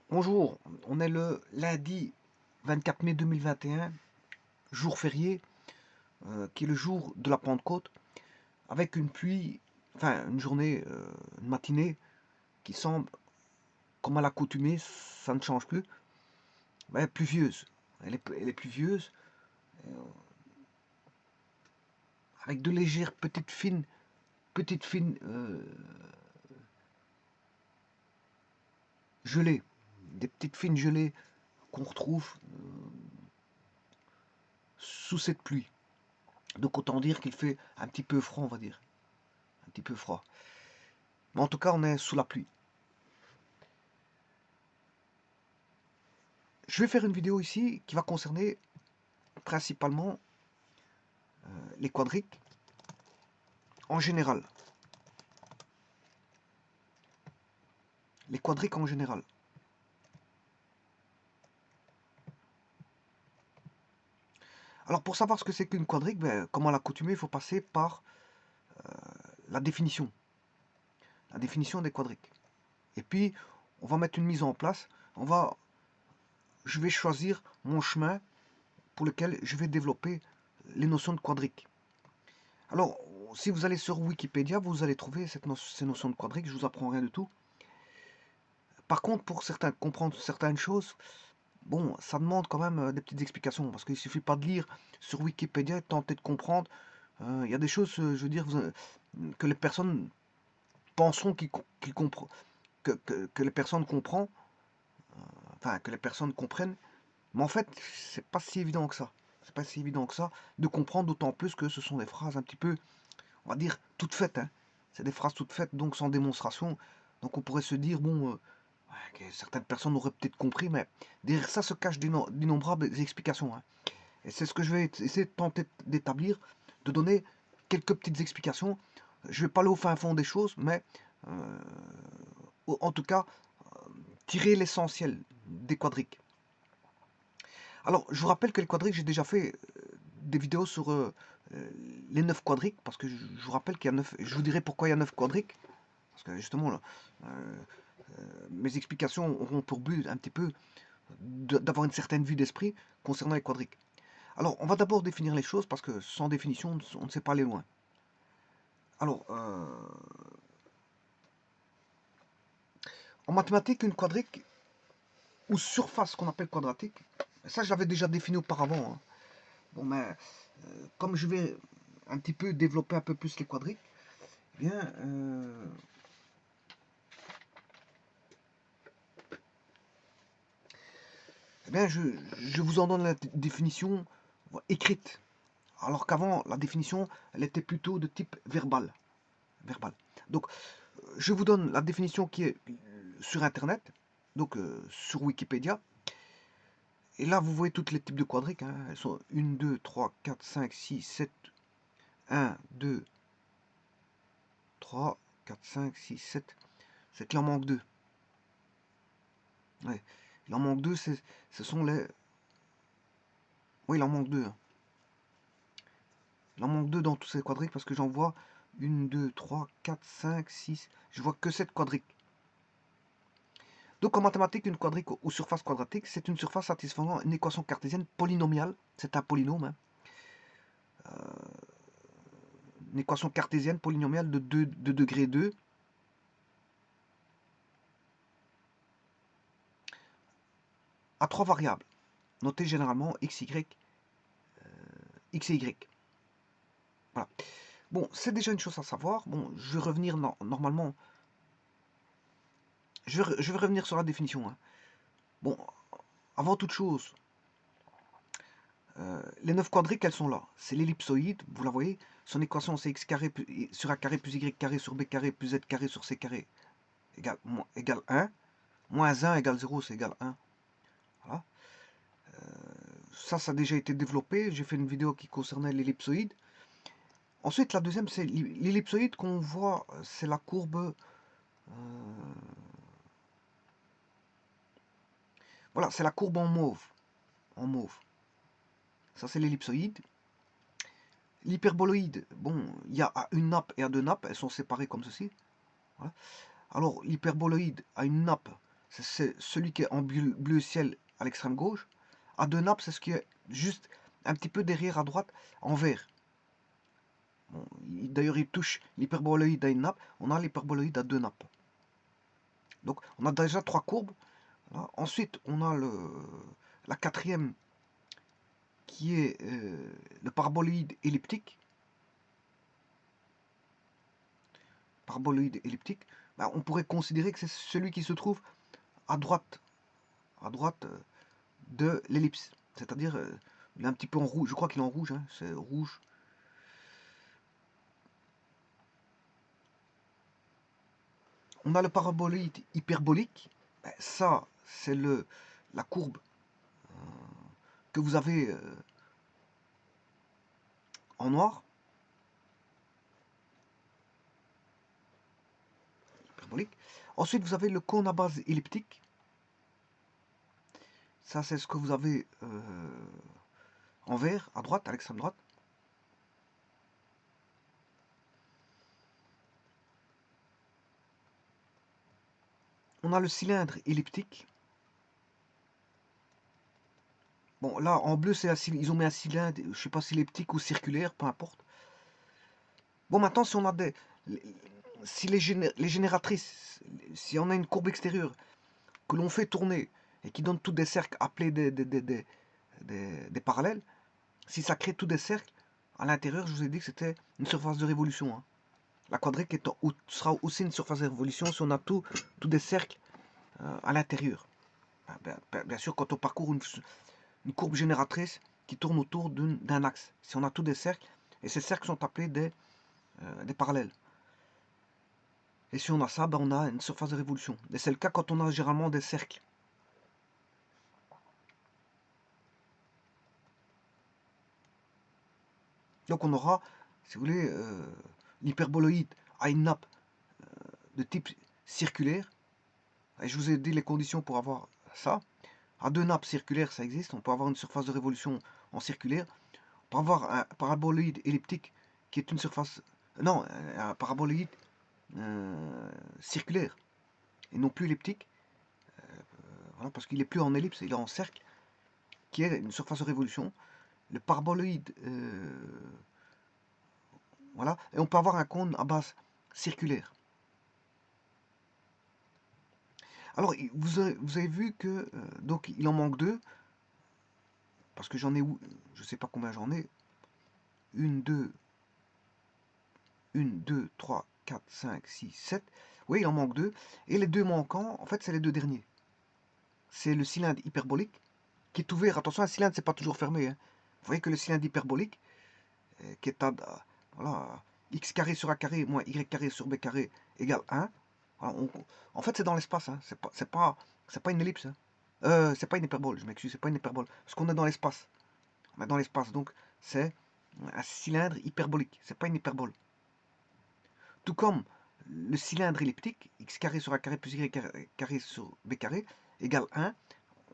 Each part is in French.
Bonjour, on est le lundi 24 mai 2021, jour férié, qui est le jour de la Pentecôte, avec une pluie, enfin une journée, une matinée qui semble, comme à l'accoutumée, ça ne change plus, mais pluvieuse. Elle est pluvieuse, avec de légères petites fines gelées, des petites fines gelées qu'on retrouve sous cette pluie. Donc autant dire qu'il fait un petit peu froid, on va dire, un petit peu froid. Mais en tout cas, on est sous la pluie. Je vais faire une vidéo ici qui va concerner principalement les quadriques en général. Les quadriques en général. Alors pour savoir ce que c'est qu'une quadrique, ben, comme à l'accoutumée, il faut passer par la définition. La définition des quadriques. Et puis, on va mettre une mise en place. Je vais choisir mon chemin pour lequel je vais développer les notions de quadrique. Alors, si vous allez sur Wikipédia, vous allez trouver ces notions de quadrique. Je vous apprends rien du tout. Par contre, pour comprendre certaines choses, bon, ça demande quand même des petites explications, parce qu'il ne suffit pas de lire sur Wikipédia et de tenter de comprendre. Il y a des choses, je veux dire, que les personnes penseront qu'ils comprennent, que les personnes comprennent, enfin, que les personnes comprennent, mais en fait, c'est pas si évident que ça. C'est pas si évident que ça de comprendre, d'autant plus que ce sont des phrases un petit peu, on va dire, toutes faites, hein. C'est des phrases toutes faites, donc sans démonstration. Donc on pourrait se dire, bon, que certaines personnes auraient peut-être compris, mais derrière ça se cachent d'innombrables explications, hein. Et c'est ce que je vais essayer de tenter d'établir, de donner quelques petites explications. Je ne vais pas aller au fin fond des choses, mais en tout cas, tirer l'essentiel des quadriques. Alors, je vous rappelle que les quadriques, j'ai déjà fait des vidéos sur les 9 quadriques, parce que je vous rappelle qu'il y a 9, je vous dirai pourquoi il y a 9 quadriques, parce que justement, là, mes explications auront pour but un petit peu d'avoir une certaine vue d'esprit concernant les quadriques. Alors, on va d'abord définir les choses, parce que sans définition, on ne sait pas aller loin. Alors, en mathématiques, une quadrique, ou surface qu'on appelle quadratique, ça je l'avais déjà défini auparavant, hein. Bon, mais comme je vais un petit peu développer un peu plus les quadriques, eh bien, je vous en donne la définition écrite. Alors qu'avant, la définition, elle était plutôt de type verbal. Donc, je vous donne la définition qui est sur Internet, donc sur Wikipédia. Et là, vous voyez tous les types de quadriques, hein. Elles sont 1, 2, 3, 4, 5, 6, 7, 1, 2, 3, 4, 5, 6, 7. C'est qu'il en manque 2. Ouais. Il en manque 2, ce sont les... Oui, il en manque 2. Hein. Il en manque 2 dans tous ces quadriques parce que j'en vois 1, 2, 3, 4, 5, 6. Je vois que 7 quadriques. Donc en mathématiques, une quadrique ou surface quadratique, c'est une surface satisfaisant une équation cartésienne polynomiale. C'est un polynôme. Hein. Une équation cartésienne polynomiale de degré 2. À 3 variables, notées généralement x, y, x et y. Voilà. Bon, c'est déjà une chose à savoir. Bon, je vais revenir normalement. Je vais revenir sur la définition. Hein. Bon, avant toute chose, les 9 quadriques, elles sont là. C'est l'ellipsoïde, vous la voyez. Son équation, c'est x carré sur a carré plus y carré sur b carré plus z carré sur c carré égale 1. Moins 1 égale 0, c'est égal 1. Voilà. Ça a déjà été développé. J'ai fait une vidéo qui concernait l'ellipsoïde. Ensuite, la deuxième, c'est l'ellipsoïde qu'on voit, c'est la courbe... voilà, c'est la courbe en mauve. En mauve. Ça, c'est l'ellipsoïde. L'hyperboloïde, bon, il y a une nappe et à deux nappes, elles sont séparées comme ceci. Voilà. Alors, l'hyperboloïde a une nappe c'est celui qui est en bleu ciel à l'extrême gauche. A2 nappes, c'est ce qui est juste un petit peu derrière à droite en vert. Bon, d'ailleurs, il touche l'hyperboloïde à une nappe. On a l'hyperboloïde à 2 nappes. Donc, on a déjà 3 courbes. Voilà. Ensuite, on a la quatrième qui est le paraboloïde elliptique. Paraboloïde elliptique. Ben, on pourrait considérer que c'est celui qui se trouve à droite de l'ellipse. C'est-à-dire, il est un petit peu en rouge. Je crois qu'il est en rouge. Hein. C'est rouge. On a le paraboloïde hyperbolique. Ben, ça, c'est la courbe que vous avez en noir. Hyperbolique. Ensuite, vous avez le cône à base elliptique. Ça, c'est ce que vous avez en vert, à droite, à l'extrême droite. On a le cylindre elliptique. Bon, là, en bleu, ils ont mis un cylindre, je ne sais pas si elliptique ou circulaire, peu importe. Bon, maintenant, si on a si les génératrices, si on a une courbe extérieure que l'on fait tourner et qui donne tous des cercles appelés des parallèles, si ça crée tous des cercles, à l'intérieur, je vous ai dit que c'était une surface de révolution. Hein. La quadrique sera aussi une surface de révolution si on a tous des cercles à l'intérieur. Bien sûr, quand on parcourt une courbe génératrice qui tourne autour d'un axe, si on a tous des cercles, et ces cercles sont appelés des parallèles. Et si on a ça, ben on a une surface de révolution. Et c'est le cas quand on a généralement des cercles. Donc on aura, si vous voulez, l'hyperboloïde à une nappe de type circulaire. Et je vous ai dit les conditions pour avoir ça. À 2 nappes circulaires, ça existe. On peut avoir une surface de révolution en circulaire. On peut avoir un paraboloïde elliptique qui est une surface... Non, un paraboloïde circulaire et non plus elliptique. Voilà, parce qu'il n'est plus en ellipse, il est en cercle, qui est une surface de révolution. Le paraboloïde... voilà. Et on peut avoir un cône à base circulaire. Alors, vous avez vu que... donc, il en manque 2. Parce que j'en ai où... Je sais pas combien j'en ai. 1, 2, 3, 4, 5, 6, 7. Oui, il en manque 2. Et les 2 manquants, en fait, c'est les 2 derniers. C'est le cylindre hyperbolique qui est ouvert. Attention, un cylindre, c'est pas toujours fermé. Hein. Vous voyez que le cylindre hyperbolique, qui est à voilà, x carré sur a carré moins y carré sur b carré égale 1. Voilà, en fait, c'est dans l'espace. Hein. C'est pas une ellipse. Hein. C'est pas une hyperbole, je m'excuse, c'est pas une hyperbole. Parce qu'on est dans l'espace. On est dans l'espace, donc c'est un cylindre hyperbolique. C'est pas une hyperbole. Tout comme le cylindre elliptique, x carré sur a carré plus y carré sur b carré égale 1.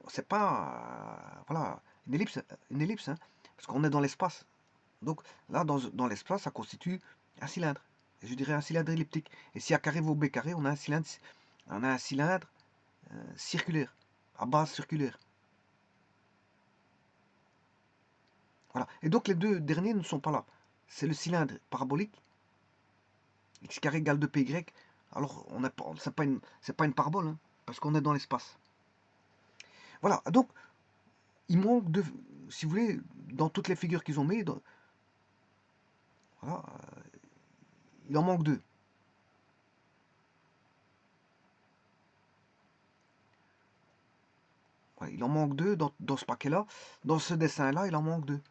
C'est pas voilà, une ellipse hein, parce qu'on est dans l'espace. Donc là, dans l'espace, ça constitue un cylindre. Et je dirais un cylindre elliptique. Et si a carré vaut b carré, on a un cylindre circulaire, à base circulaire. Voilà. Et donc les 2 derniers ne sont pas là. C'est le cylindre parabolique, x carré égale 2py. Alors, c'est pas une parabole, hein, parce qu'on est dans l'espace. Voilà, donc, il manque de... Si vous voulez, dans toutes les figures qu'ils ont mis, voilà, il en manque 2. Voilà, il en manque 2 dans ce paquet-là. Dans ce dessin-là, il en manque 2.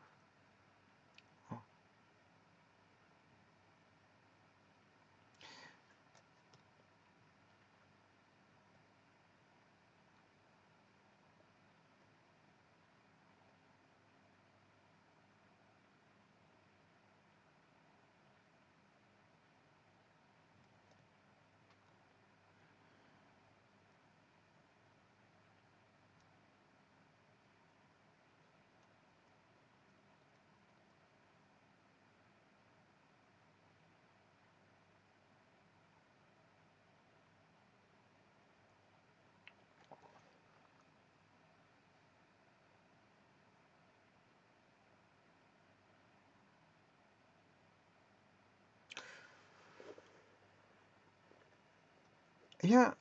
Eh bien,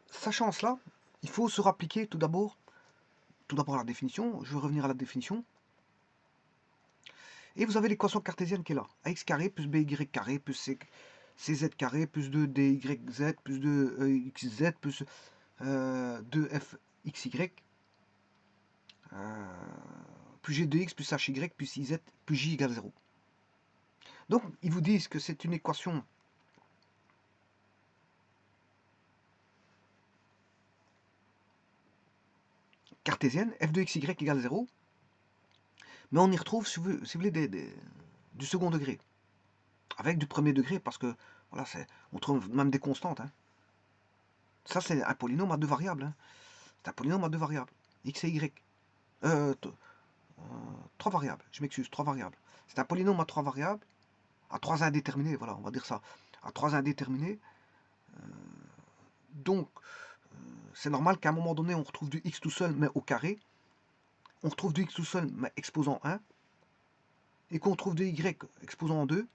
sachant cela, il faut se rappliquer tout d'abord la définition. Je vais revenir à la définition. Et vous avez l'équation cartésienne qui est là. Ax carré plus by carré plus cz carré plus 2dyz plus 2xz plus 2fxy plus g2x plus hy plus iz plus j égale 0. Donc, ils vous disent que c'est une équation cartésienne, f de xy égale 0, mais on y retrouve, si vous voulez, du second degré, avec du premier degré, parce que, voilà, on trouve même des constantes. Hein. Ça, c'est un polynôme à deux variables. Hein. C'est un polynôme à deux variables, x et y. Trois variables, je m'excuse, trois variables. C'est un polynôme à trois variables, à trois indéterminés, voilà, on va dire ça, à trois indéterminés. Donc, c'est normal qu'à un moment donné, on retrouve du x tout seul, mais au carré. On retrouve du x tout seul, mais exposant 1. Et qu'on trouve du y exposant 2,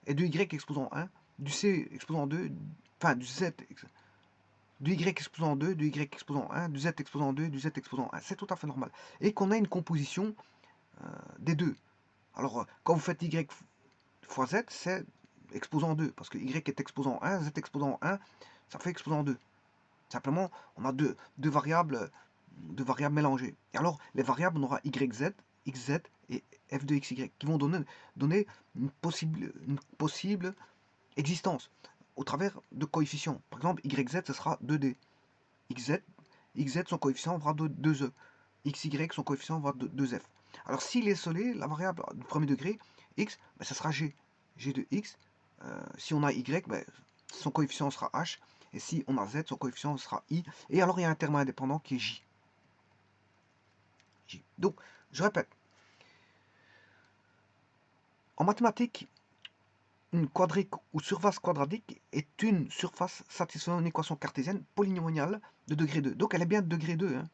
et du y exposant 1, du c exposant 2, enfin du z, du y exposant 2, du y exposant 1, du z exposant 2, du z exposant 1. C'est tout à fait normal. Et qu'on a une composition des deux. Alors, quand vous faites y fois z, c'est exposant 2, parce que y est exposant 1, z exposant 1, ça fait exposant 2. Simplement, on a deux variables mélangées. Et alors, les variables, on aura yz, xz et f de xy, qui vont donner une possible existence au travers de coefficients. Par exemple, yz, ce sera 2d. xz, son coefficient va 2e. xy, son coefficient va 2f. Alors, s'il est isolé, la variable du premier degré, x, ben, ça sera g. g de x. Si on a y, ben, son coefficient sera h. Et si on a z, son coefficient sera i. Et alors, il y a un terme indépendant qui est j. Donc, je répète. En mathématiques, une quadrique ou surface quadratique est une surface satisfaisant une équation cartésienne polynomiale de degré 2. Donc, elle est bien de degré 2. Hein.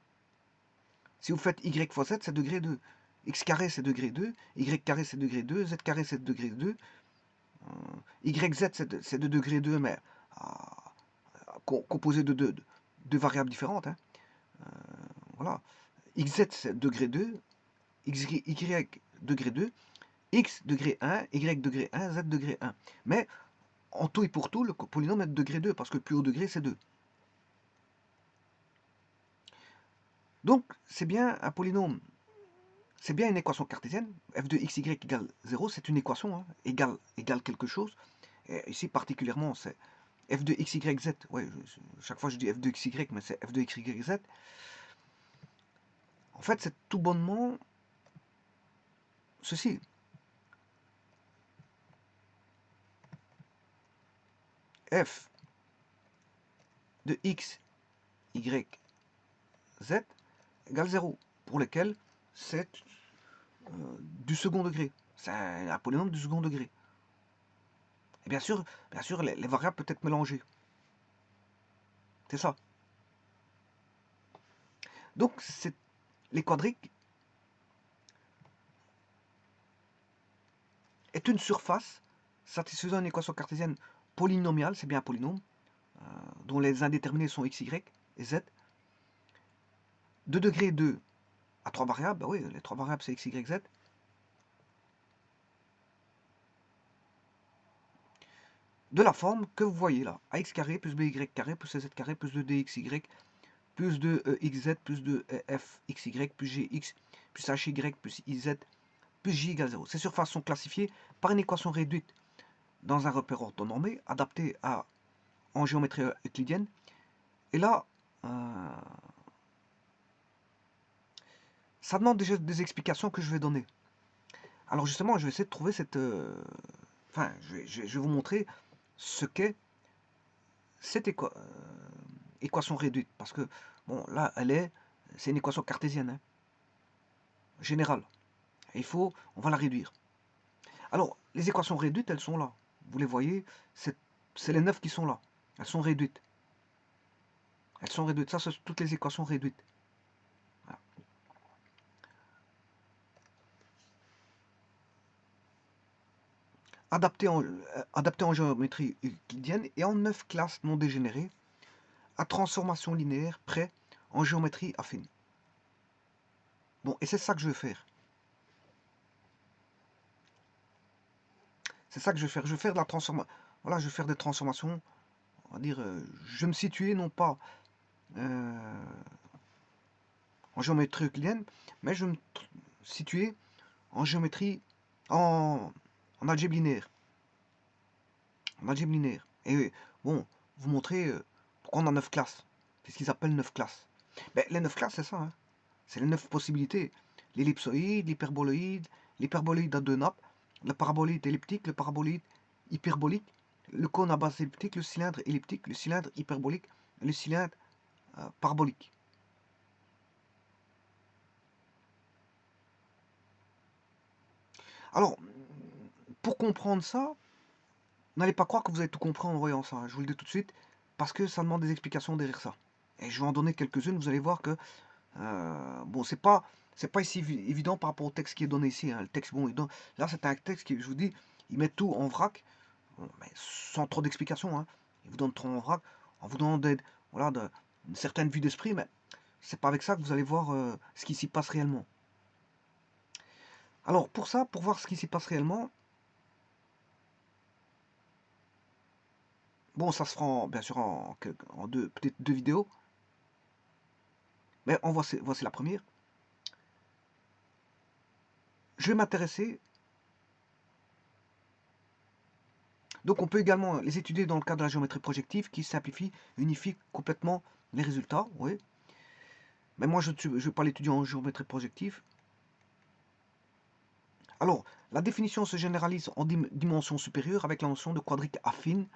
Si vous faites y fois z, c'est degré 2. X carré, c'est degré 2. Y carré, c'est degré 2. Z carré, c'est degré 2. YZ, c'est de degré 2, mais composé de deux variables différentes. Hein. Voilà. XZ, c'est degré 2. Y degré 2. X degré 1. Y degré 1. Z degré 1. Mais en tout et pour tout, le polynôme est de degré 2, parce que le plus haut degré, c'est 2. Donc, c'est bien un polynôme. C'est bien une équation cartésienne. F de xy égale 0, c'est une équation. Hein, égale quelque chose. Et ici, particulièrement, c'est f de xyz. Ouais, chaque fois je dis f de xy, mais c'est f de xyz. En fait, c'est tout bonnement ceci. F de x, y, z égale 0, pour lequel c'est du second degré. C'est un polynôme du second degré. Et bien sûr les variables peuvent être mélangées. C'est ça. Donc, les quadriques est une surface satisfaisant une équation cartésienne polynomiale, c'est bien un polynôme, dont les indéterminés sont x, y et z, de degré 2 à 3 variables, bah oui, les 3 variables c'est x, y, z, de la forme que vous voyez là, ax carré plus by carré plus cz carré plus 2dxy plus 2xz plus 2fxy plus gx plus hy plus iz plus j égale 0. Ces surfaces sont classifiées par une équation réduite dans un repère orthonormé adapté en géométrie euclidienne. Et là, ça demande déjà des explications que je vais donner. Alors justement, je vais essayer de trouver cette... Enfin, je vais vous montrer ce qu'est cette équation réduite. Parce que, bon, là, c'est une équation cartésienne, hein, générale. Et on va la réduire. Alors, les équations réduites, elles sont là. Vous les voyez, c'est les 9 qui sont là. Elles sont réduites. Elles sont réduites. Ça, c'est toutes les équations réduites. Voilà. adapté en géométrie euclidienne et en 9 classes non dégénérées à transformation linéaire près en géométrie affine. Bon, et c'est ça que je vais faire. C'est ça que je vais faire. Je vais faire de la transformation. Voilà, je vais faire des transformations. On va dire, je vais me situer non pas en géométrie euclidienne, mais je vais me situer en géométrie, en algèbre linéaire. En algèbre linéaire. Et bon, vous montrer pourquoi on a 9 classes. C'est ce qu'ils appellent 9 classes. Mais les 9 classes, c'est ça. Hein. C'est les 9 possibilités. L'ellipsoïde, l'hyperboloïde à deux nappes, le paraboloïde elliptique, le paraboloïde hyperbolique, le cône à base elliptique, le cylindre elliptique, le cylindre hyperbolique, et le cylindre parabolique. Alors, pour comprendre ça, n'allez pas croire que vous avez tout compris en voyant ça, hein, je vous le dis tout de suite, parce que ça demande des explications derrière ça. Et je vais en donner quelques-unes, vous allez voir que, bon, c'est pas ici évident par rapport au texte qui est donné ici. Hein. Le texte, bon, là c'est un texte qui, je vous dis, il met tout en vrac, bon, mais sans trop d'explications. Hein. Il vous donne trop en vrac, en vous donnant voilà, une certaine vue d'esprit, mais c'est pas avec ça que vous allez voir ce qui s'y passe réellement. Alors, pour ça, pour voir ce qui s'y passe réellement, bon, ça se fera bien sûr en peut-être deux vidéos. Mais voici la première. Je vais m'intéresser. Donc on peut également les étudier dans le cadre de la géométrie projective qui simplifie, unifie complètement les résultats. Oui. Mais moi je ne vais pas l'étudier en géométrie projective. Alors, la définition se généralise en dimension supérieure avec la notion de quadrique affine,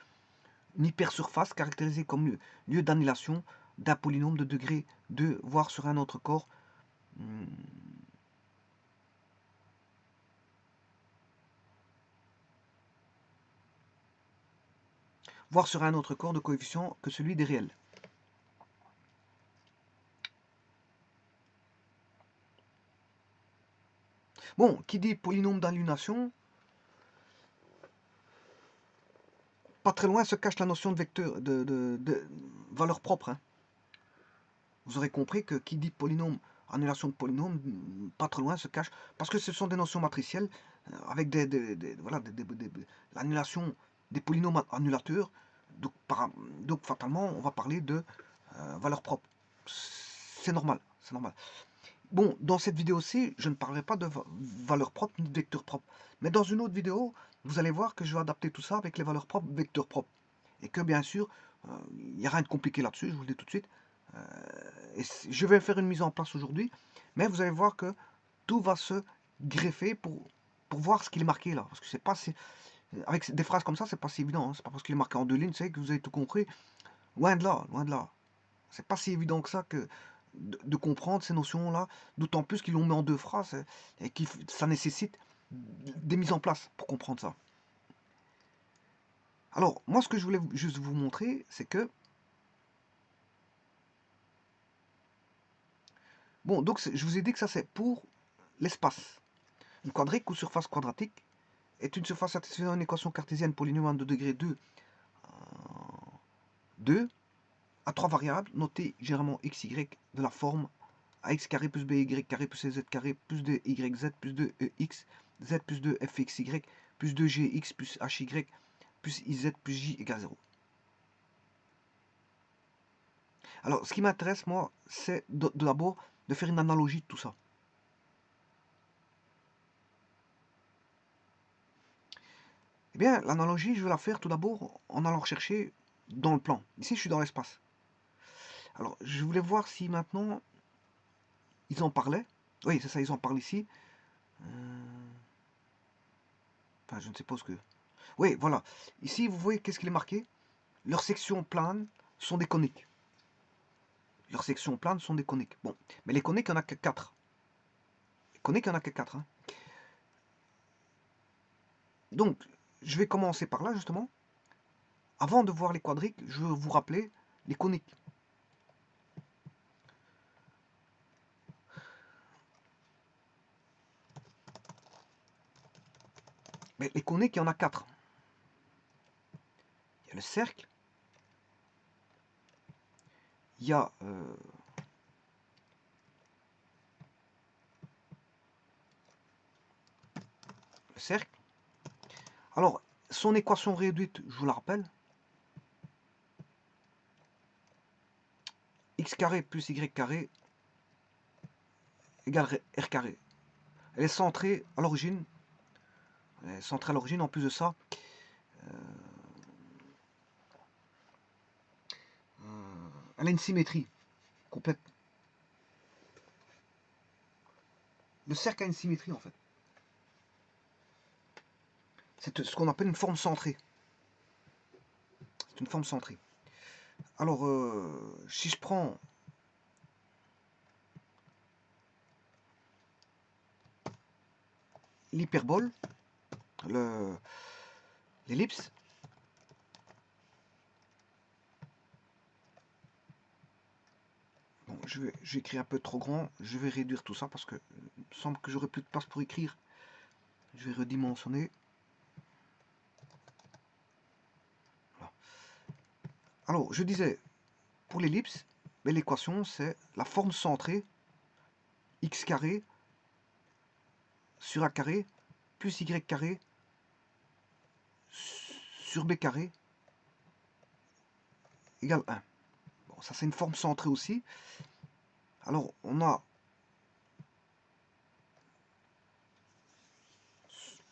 une hypersurface caractérisée comme lieu d'annulation d'un polynôme de degré 2, voire sur un autre corps. Voire sur un autre corps de coefficient que celui des réels. Bon, qui dit polynôme d'annulation, pas très loin se cache la notion de vecteur, de valeur propre. Hein. Vous aurez compris que qui dit polynôme, annulation de polynôme, pas très loin se cache, parce que ce sont des notions matricielles, avec voilà, l'annulation des polynômes annulateurs, donc fatalement on va parler de valeur propre. C'est normal, c'est normal. Bon, dans cette vidéo-ci, je ne parlerai pas de valeur propre ni de vecteur propre. Mais dans une autre vidéo, vous allez voir que je vais adapter tout ça avec les valeurs propres, vecteurs propres. Et que bien sûr, il n'y a rien de compliqué là-dessus, je vous le dis tout de suite. Et je vais faire une mise en place aujourd'hui, mais vous allez voir que tout va se greffer pour voir ce qu'il est marqué là. Parce que c'est pas si, avec des phrases comme ça, c'est pas si évident. Hein. C'est pas parce qu'il est marqué en deux lignes, c'est que vous avez tout compris. Loin de là, loin de là. C'est pas si évident que ça que de comprendre ces notions-là, d'autant plus qu'ils l'ont mis en deux phrases et que ça nécessite des mises en place pour comprendre ça. Alors, moi, ce que je voulais juste vous montrer, c'est que bon, donc je vous ai dit que ça c'est pour l'espace. Une quadrique ou surface quadratique est une surface satisfaisant une équation cartésienne polynôme de degré 2, 2 à trois variables notées généralement x, y de la forme ax carré plus by carré plus z carré plus 2yz plus 2ex z plus 2fxy plus 2gx plus hy plus iz plus j égale 0. Alors, ce qui m'intéresse, moi, c'est d'abord de faire une analogie de tout ça. Eh bien, l'analogie, je vais la faire tout d'abord en allant chercher dans le plan. Ici, je suis dans l'espace. Alors, je voulais voir si maintenant, ils en parlaient. Oui, c'est ça, ils en parlent ici. Enfin, je ne sais pas ce que... Oui, voilà. Ici, vous voyez qu'est-ce qu'il est marqué. Leurs sections planes sont des coniques. Leurs sections planes sont des coniques. Bon, mais les coniques, il n'y en a que 4. Les coniques, il n'y en a que 4. Hein. Donc, je vais commencer par là, justement. Avant de voir les quadriques, je veux vous rappeler les coniques. Mais les coniques, il y en a 4. Il y a le cercle, il y a le cercle. Alors, son équation réduite, je vous la rappelle. X carré plus Y carré égale R carré. Elle est centrée à l'origine. Elle est centrée à l'origine. En plus de ça, elle a une symétrie complète. Le cercle a une symétrie en fait. C'est ce qu'on appelle une forme centrée. C'est une forme centrée. Alors, si je prends l'hyperbole, l'ellipse, bon, je vais écrire un peu trop grand, je vais réduire tout ça parce que il me semble que j'aurai plus de place pour écrire. Je vais redimensionner. Voilà. Alors, je disais, pour l'ellipse, l'équation c'est la forme centrée x carré sur a carré plus y carré sur b carré égale 1. Bon, ça c'est une forme centrée aussi. Alors on a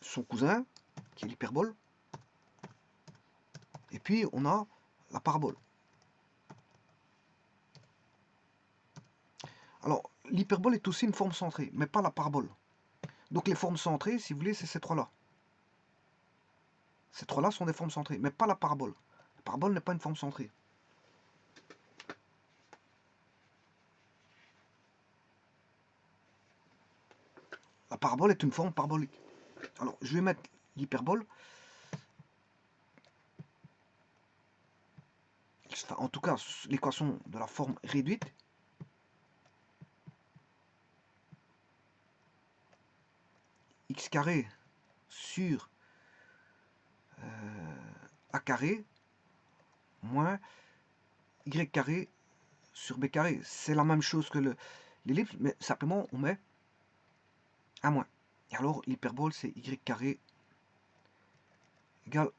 son cousin, qui est l'hyperbole, et puis on a la parabole. Alors l'hyperbole est aussi une forme centrée, mais pas la parabole. Donc les formes centrées, si vous voulez, c'est ces trois-là. Ces trois-là sont des formes centrées, mais pas la parabole. La parabole n'est pas une forme centrée. La parabole est une forme parabolique. Alors, je vais mettre l'hyperbole. Enfin, en tout cas, l'équation de la forme réduite. X carré sur A carré moins Y carré sur B carré. C'est la même chose que l'ellipse, mais simplement on met un moins. Et alors l'hyperbole c'est Y carré égale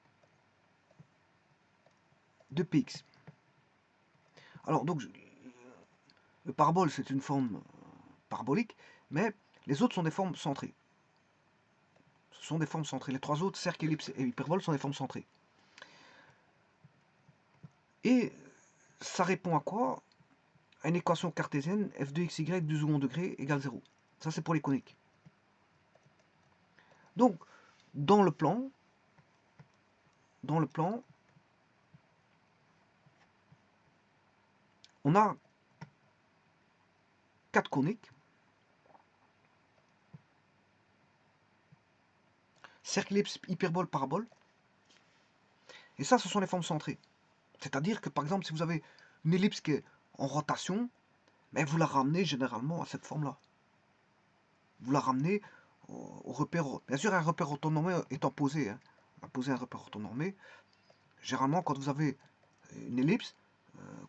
2px. Alors donc le parabole c'est une forme parabolique, mais les autres sont des formes centrées. Ce sont des formes centrées. Les trois autres, cercle, ellipse et hyperbole, sont des formes centrées. Et ça répond à quoi? À une équation cartésienne f de xy du second degré égale 0. Ça c'est pour les coniques. Donc dans le plan, on a 4 coniques. Cercle, ellipse, hyperbole, parabole. Et ça, ce sont les formes centrées. C'est-à-dire que, par exemple, si vous avez une ellipse qui est en rotation, mais vous la ramenez généralement à cette forme-là. Vous la ramenez au repère. Bien sûr, un repère orthonormé étant posé. Hein. On va poser un repère orthonormé. Généralement, quand vous avez une ellipse,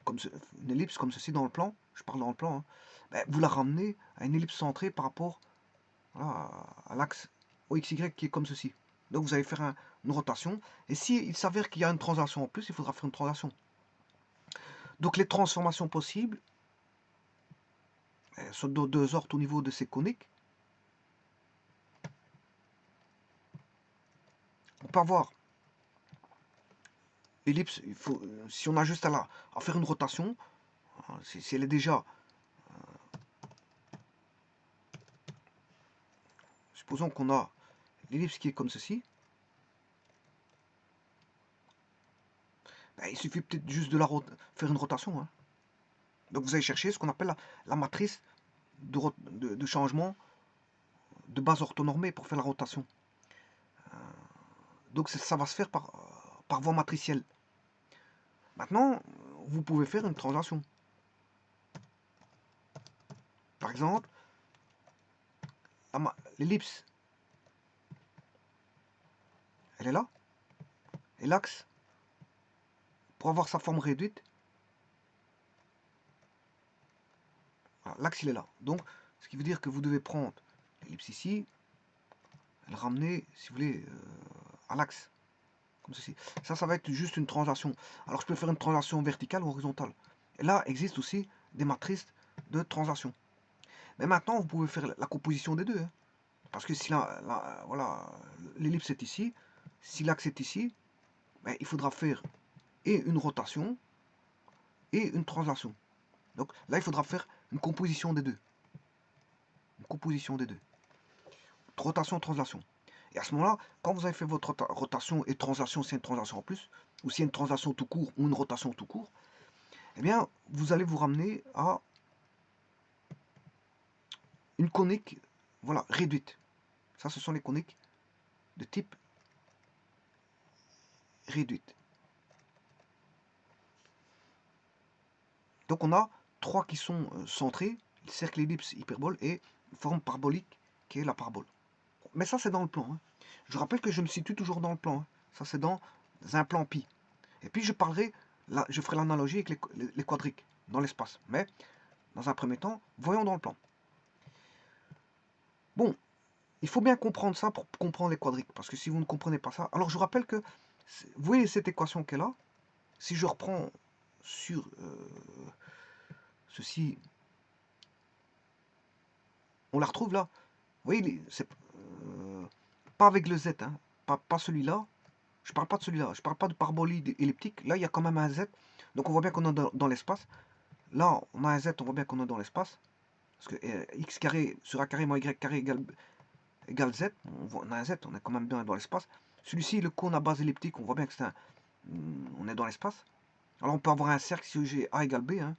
une ellipse comme ceci dans le plan, je parle dans le plan, hein, ben, vous la ramenez à une ellipse centrée par rapport voilà, à l'axe OXY qui est comme ceci. Donc vous allez faire une rotation. Et s'il s'avère qu'il y a une translation en plus, il faudra faire une translation. Donc les transformations possibles sont de deux ordres au niveau de ces coniques. On peut avoir l'ellipse, si on a juste à faire une rotation, hein, si elle est déjà, supposons qu'on a l'ellipse qui est comme ceci, ben, il suffit peut-être juste de faire une rotation. Hein. Donc vous allez chercher ce qu'on appelle la matrice de changement de base orthonormée pour faire la rotation. Donc ça va se faire par voie matricielle. Maintenant, vous pouvez faire une translation. Par exemple, l'ellipse elle est là. Et l'axe, pour avoir sa forme réduite, voilà, l'axe il est là. Donc, ce qui veut dire que vous devez prendre l'ellipse ici, et le ramener, si vous voulez, à l'axe. Comme ceci. Ça va être juste une translation. Alors, je peux faire une translation verticale ou horizontale. Et là, existe aussi des matrices de translation. Mais maintenant, vous pouvez faire la composition des deux. Hein. Parce que si voilà, l'ellipse est ici, si l'axe est ici, ben, il faudra faire et une rotation et une translation. Donc là, il faudra faire une composition des deux. Une composition des deux. Rotation, translation. Et à ce moment-là, quand vous avez fait votre rotation et translation, c'est une translation en plus, ou c'est une translation tout court ou une rotation tout court, eh bien, vous allez vous ramener à une conique, voilà, réduite. Ça, ce sont les coniques de type réduite. Donc on a trois qui sont centrés, cercle, ellipse, hyperbole, et forme parabolique qui est la parabole. Mais ça c'est dans le plan. Hein. Je rappelle que je me situe toujours dans le plan. Hein. Ça c'est dans un plan pi. Et puis je parlerai, là, je ferai l'analogie avec les quadriques dans l'espace. Mais dans un premier temps, voyons dans le plan. Bon, il faut bien comprendre ça pour comprendre les quadriques. Parce que si vous ne comprenez pas ça... Alors je vous rappelle que, vous voyez cette équation qui est là. Si je reprends sur ceci, on la retrouve là. Vous voyez, c'est pas avec le Z, hein, pas celui-là. Je parle pas de celui-là. Je parle pas de paraboloïde elliptique. Là, il y a quand même un Z. Donc on voit bien qu'on est dans l'espace. Là, on a un Z, on voit bien qu'on est dans l'espace. Parce que x carré sur a carré moins y carré égale Z. On a un Z, on est quand même bien dans l'espace. Celui-ci, le cône à base elliptique, on voit bien que c'est on est dans l'espace. Alors on peut avoir un cercle si j'ai A égale B. Hein.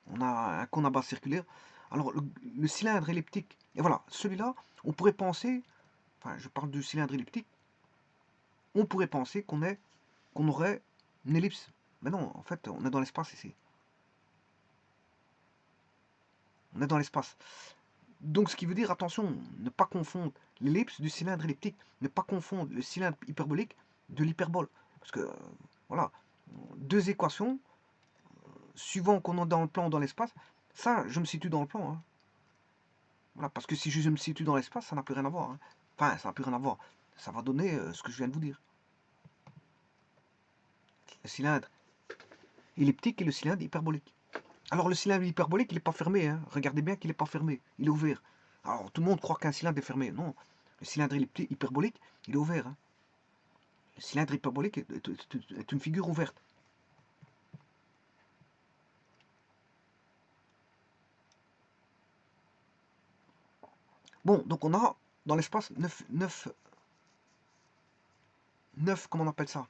On a un cône à base circulaire. Alors le cylindre elliptique, et voilà, celui-là, on pourrait penser, enfin je parle du cylindre elliptique, on pourrait penser qu'on aurait une ellipse. Mais non, en fait, on est dans l'espace ici. On est dans l'espace. Donc ce qui veut dire, attention, ne pas confondre l'ellipse du cylindre elliptique, ne pas confondre le cylindre hyperbolique de l'hyperbole. Parce que, voilà, deux équations, suivant qu'on est dans le plan ou dans l'espace, ça, je me situe dans le plan. Hein. Voilà, parce que si je me situe dans l'espace, ça n'a plus rien à voir. Hein. Enfin, ça n'a plus rien à voir. Ça va donner ce que je viens de vous dire. Le cylindre elliptique et le cylindre hyperbolique. Alors le cylindre hyperbolique, il n'est pas fermé. Hein. Regardez bien qu'il n'est pas fermé. Il est ouvert. Alors tout le monde croit qu'un cylindre est fermé. Non. Le cylindre hyperbolique, il est ouvert. Hein. Le cylindre hyperbolique est une figure ouverte. Bon, donc on a dans l'espace 9, comment on appelle ça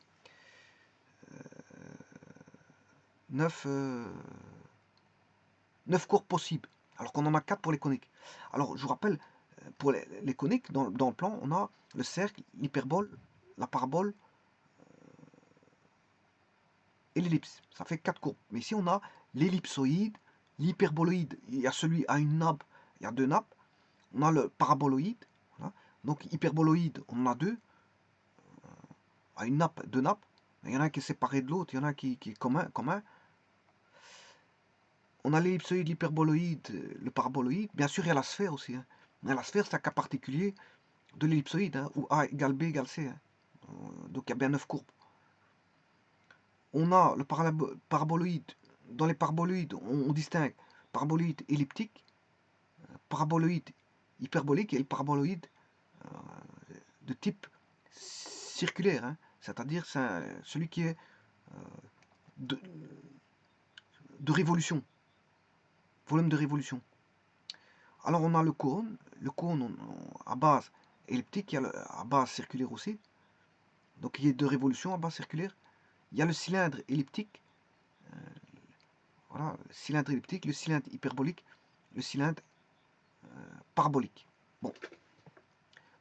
9 courbes possibles. Alors qu'on en a 4 pour les coniques. Alors je vous rappelle, pour les coniques, dans le plan, on a le cercle, l'hyperbole, la parabole et l'ellipse. Ça fait 4 courbes. Mais ici, on a l'ellipsoïde, l'hyperboloïde. Il y a celui à une nappe, il y a deux nappes. On a le paraboloïde. Voilà. Donc hyperboloïde, on en a deux. À une nappe, deux nappes. Il y en a un qui est séparé de l'autre, il y en a un qui est commun. On a l'ellipsoïde, l'hyperboloïde, le paraboloïde. Bien sûr, il y a la sphère aussi. Hein. Mais la sphère, c'est un cas particulier de l'ellipsoïde, hein, où A égale B égale C. Hein. Donc il y a bien 9 courbes. On a le paraboloïde. Dans les paraboloïdes, on distingue paraboloïde elliptique, paraboloïde hyperbolique et le paraboloïde de type circulaire. Hein. C'est-à-dire celui qui est de, de révolution, volume de révolution. Alors on a le cône à base elliptique, il y a à base circulaire aussi. Donc il y a deux révolutions à base circulaire. Il y a le cylindre elliptique, voilà, le cylindre elliptique, le cylindre hyperbolique, le cylindre parabolique. Bon.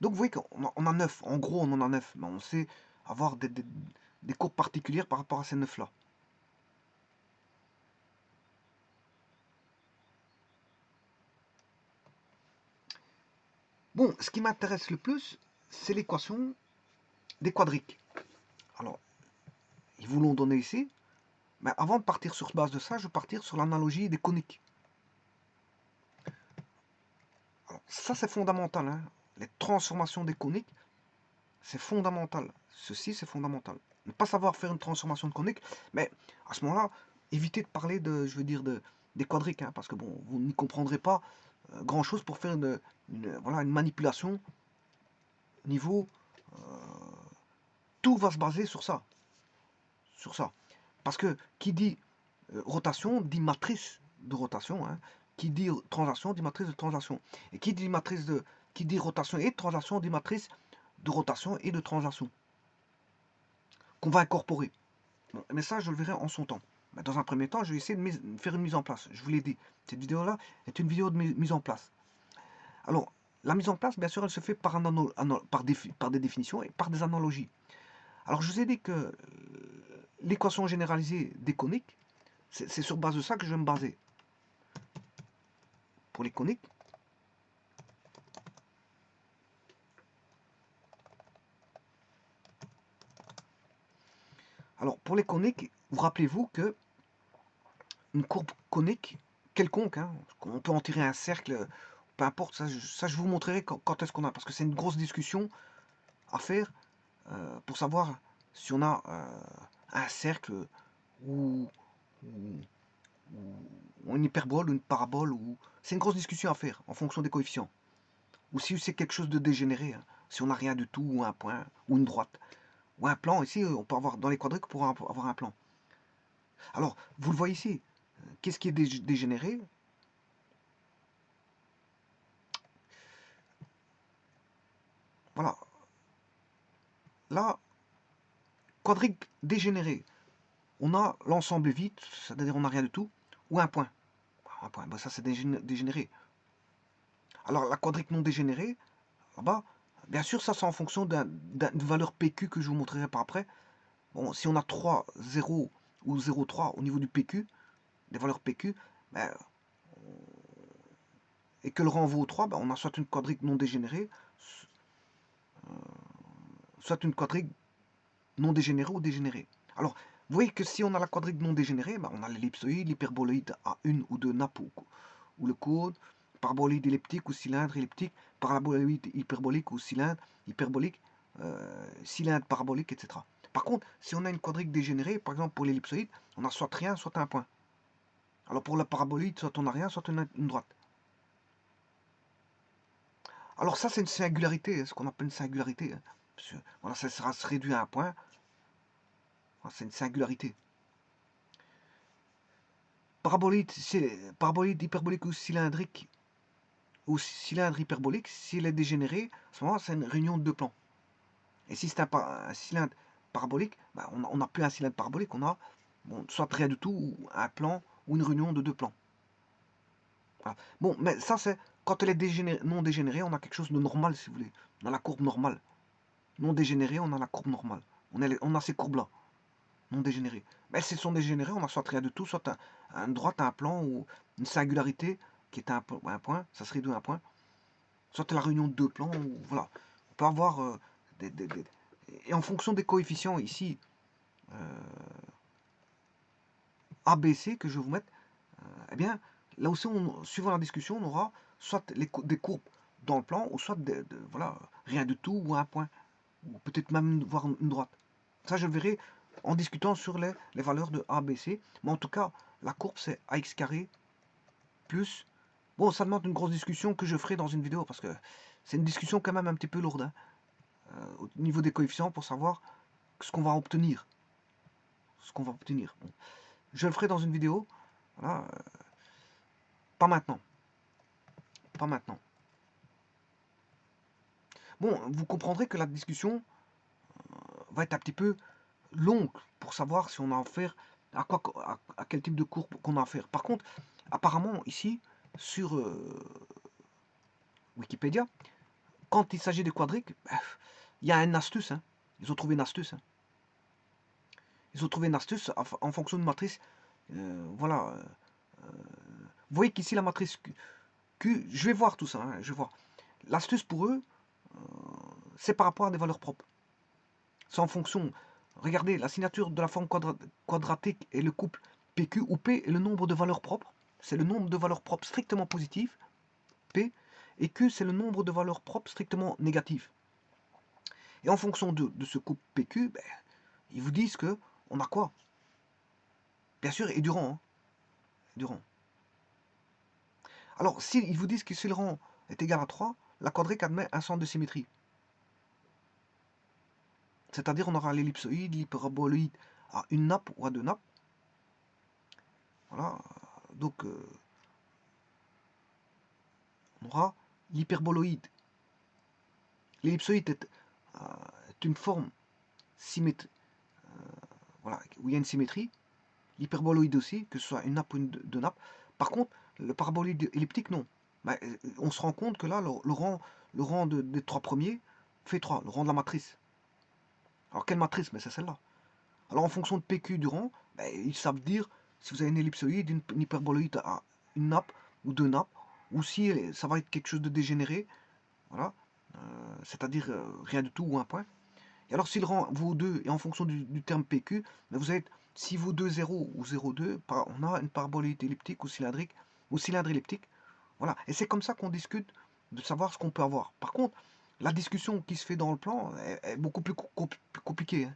Donc vous voyez qu'on a 9, en gros on en a 9, mais on sait avoir des courbes particulières par rapport à ces 9 là. Bon, ce qui m'intéresse le plus, c'est l'équation des quadriques. Alors, ils vous l'ont donné ici. Mais avant de partir sur base de ça, je vais partir sur l'analogie des coniques. Alors, ça, c'est fondamental. Hein. Les transformations des coniques, c'est fondamental. Ceci, c'est fondamental. Ne pas savoir faire une transformation de conique, mais à ce moment-là, évitez de parler de, je veux dire, des quadriques, hein, parce que bon, vous n'y comprendrez pas grand-chose pour faire voilà, une manipulation niveau. euh, tout va se baser sur ça. Sur ça. Parce que qui dit rotation dit matrice de rotation. Hein. Qui dit translation dit matrice de translation. Et qui dit qui dit rotation et translation dit matrice de rotation et de translation. Qu'on va incorporer. Bon, mais ça, je le verrai en son temps. Mais dans un premier temps, je vais essayer de faire une mise en place. Je vous l'ai dit. Cette vidéo-là est une vidéo de mise en place. Alors, la mise en place, bien sûr, elle se fait par des définitions et par des analogies. Alors, je vous ai dit que l'équation généralisée des coniques, c'est sur base de ça que je vais me baser. Pour les coniques, alors pour les coniques, vous rappelez-vous que une courbe conique quelconque, hein, on peut en tirer un cercle, peu importe, ça je vous montrerai quand est-ce qu'on a, parce que c'est une grosse discussion à faire pour savoir si on a un cercle ou, ou, ou une hyperbole ou une parabole, ou c'est une grosse discussion à faire en fonction des coefficients. Ou si c'est quelque chose de dégénéré, hein, si on n'a rien du tout, ou un point, ou une droite, ou un plan. Ici, on peut avoir, dans les quadriques, on pourra avoir un plan. Alors, vous le voyez ici, qu'est-ce qui est dégénéré? Voilà. Là, quadrique dégénéré, on a l'ensemble vide, c'est-à-dire on n'a rien du tout, ou un point. Un point, ben ça c'est dégénéré. Alors la quadrique non dégénérée, là-bas, bien sûr ça c'est en fonction d'une valeur PQ que je vous montrerai par après. Bon, si on a 3, 0 ou 0,3 au niveau du PQ, des valeurs PQ, ben, et que le rang vaut 3, ben, on a soit une quadrique non dégénérée, soit une quadrique non dégénérée ou dégénérée. Alors, vous voyez que si on a la quadrique non dégénérée, ben, on a l'ellipsoïde, l'hyperboloïde à une ou deux nappes, ou le cône, paraboloïde elliptique ou cylindre elliptique, paraboloïde hyperbolique ou cylindre hyperbolique, cylindre parabolique, etc. Par contre, si on a une quadrique dégénérée, par exemple pour l'ellipsoïde, on a soit rien, soit un point. Alors pour la paraboloïde, soit on a rien, soit une droite. Alors ça, c'est une singularité, ce qu'on appelle une singularité. Hein. Voilà, ça sera se réduit à un point. Voilà, c'est une singularité. Paraboloïde hyperbolique ou cylindrique ou cylindre hyperbolique, s'il est dégénéré, à ce moment-là, c'est une réunion de deux plans. Et si c'est un cylindre parabolique, ben, on n'a plus un cylindre parabolique, on a soit rien du tout, ou un plan, ou une réunion de deux plans. Voilà. Bon, mais ça, c'est quand elle est non dégénérée, on a quelque chose de normal, si vous voulez. On a la courbe normale. Non dégénérée, on a la courbe normale. On a ces courbes-là, non dégénérées. Mais si elles sont dégénérées, on a soit rien du tout, soit une droite, un plan, ou une singularité qui est un point, ça serait un point. Soit la réunion de deux plans, ou voilà. On peut avoir et en fonction des coefficients ici, ABC que je vais vous mettre, eh bien, là aussi, suivant la discussion, on aura soit des courbes dans le plan, ou soit voilà, rien du tout, ou un point, ou peut-être même voir une droite. Ça, je le verrai en discutant sur les valeurs de ABC. Mais en tout cas, la courbe, c'est AX carré plus... Bon, ça demande une grosse discussion que je ferai dans une vidéo, parce que c'est une discussion quand même un petit peu lourde, hein, au niveau des coefficients, pour savoir ce qu'on va obtenir. Ce qu'on va obtenir. Bon. Je le ferai dans une vidéo. Voilà, pas maintenant. Pas maintenant. Bon, vous comprendrez que la discussion va être un petit peu longue pour savoir si on a affaire à quel type de cours qu'on a affaire. Par contre, apparemment ici sur Wikipédia, quand il s'agit des quadriques, il y a une astuce. Hein. Ils ont trouvé une astuce. Hein. Ils ont trouvé une astuce en fonction de matrice. Voilà. Vous voyez qu'ici la matrice Q, je vais voir tout ça. Hein, je vais voir. L'astuce pour eux, c'est par rapport à des valeurs propres. c'est en fonction, regardez, la signature de la forme quadratique est le couple PQ, où P est le nombre de valeurs propres, c'est le nombre de valeurs propres strictement positives, P, et Q, c'est le nombre de valeurs propres strictement négatives. Et en fonction de ce couple PQ, ben, ils vous disent que on a quoi? Bien sûr, et du rang. Hein, du rang. Alors, s'ils vous disent que si le rang est égal à 3, la quadrique admet un centre de symétrie. C'est-à-dire, on aura l'ellipsoïde, l'hyperboloïde à une nappe ou à deux nappes. Voilà. Donc, on aura l'hyperboloïde. L'ellipsoïde est une forme symétrique, voilà, où il y a une symétrie. L'hyperboloïde aussi, que ce soit une nappe ou deux nappes. Par contre, le paraboloïde elliptique, non. Ben, on se rend compte que là, le rang des trois premiers fait 3, le rang de la matrice. Alors, quelle matrice? Mais c'est celle-là. Alors, en fonction de PQ du rang, ben, ils savent dire si vous avez une ellipsoïde, une hyperboloïde à une nappe ou deux nappes, ou si ça va être quelque chose de dégénéré, voilà, c'est-à-dire rien du tout ou un point. Et alors, si le rang vaut 2, et en fonction du terme PQ, ben, vous avez, si vaut 2, 0 ou 0, 2, on a une paraboloïde elliptique ou cylindrique, ou cylindre elliptique. Voilà. Et c'est comme ça qu'on discute de savoir ce qu'on peut avoir. Par contre, la discussion qui se fait dans le plan est beaucoup plus compliquée. Hein.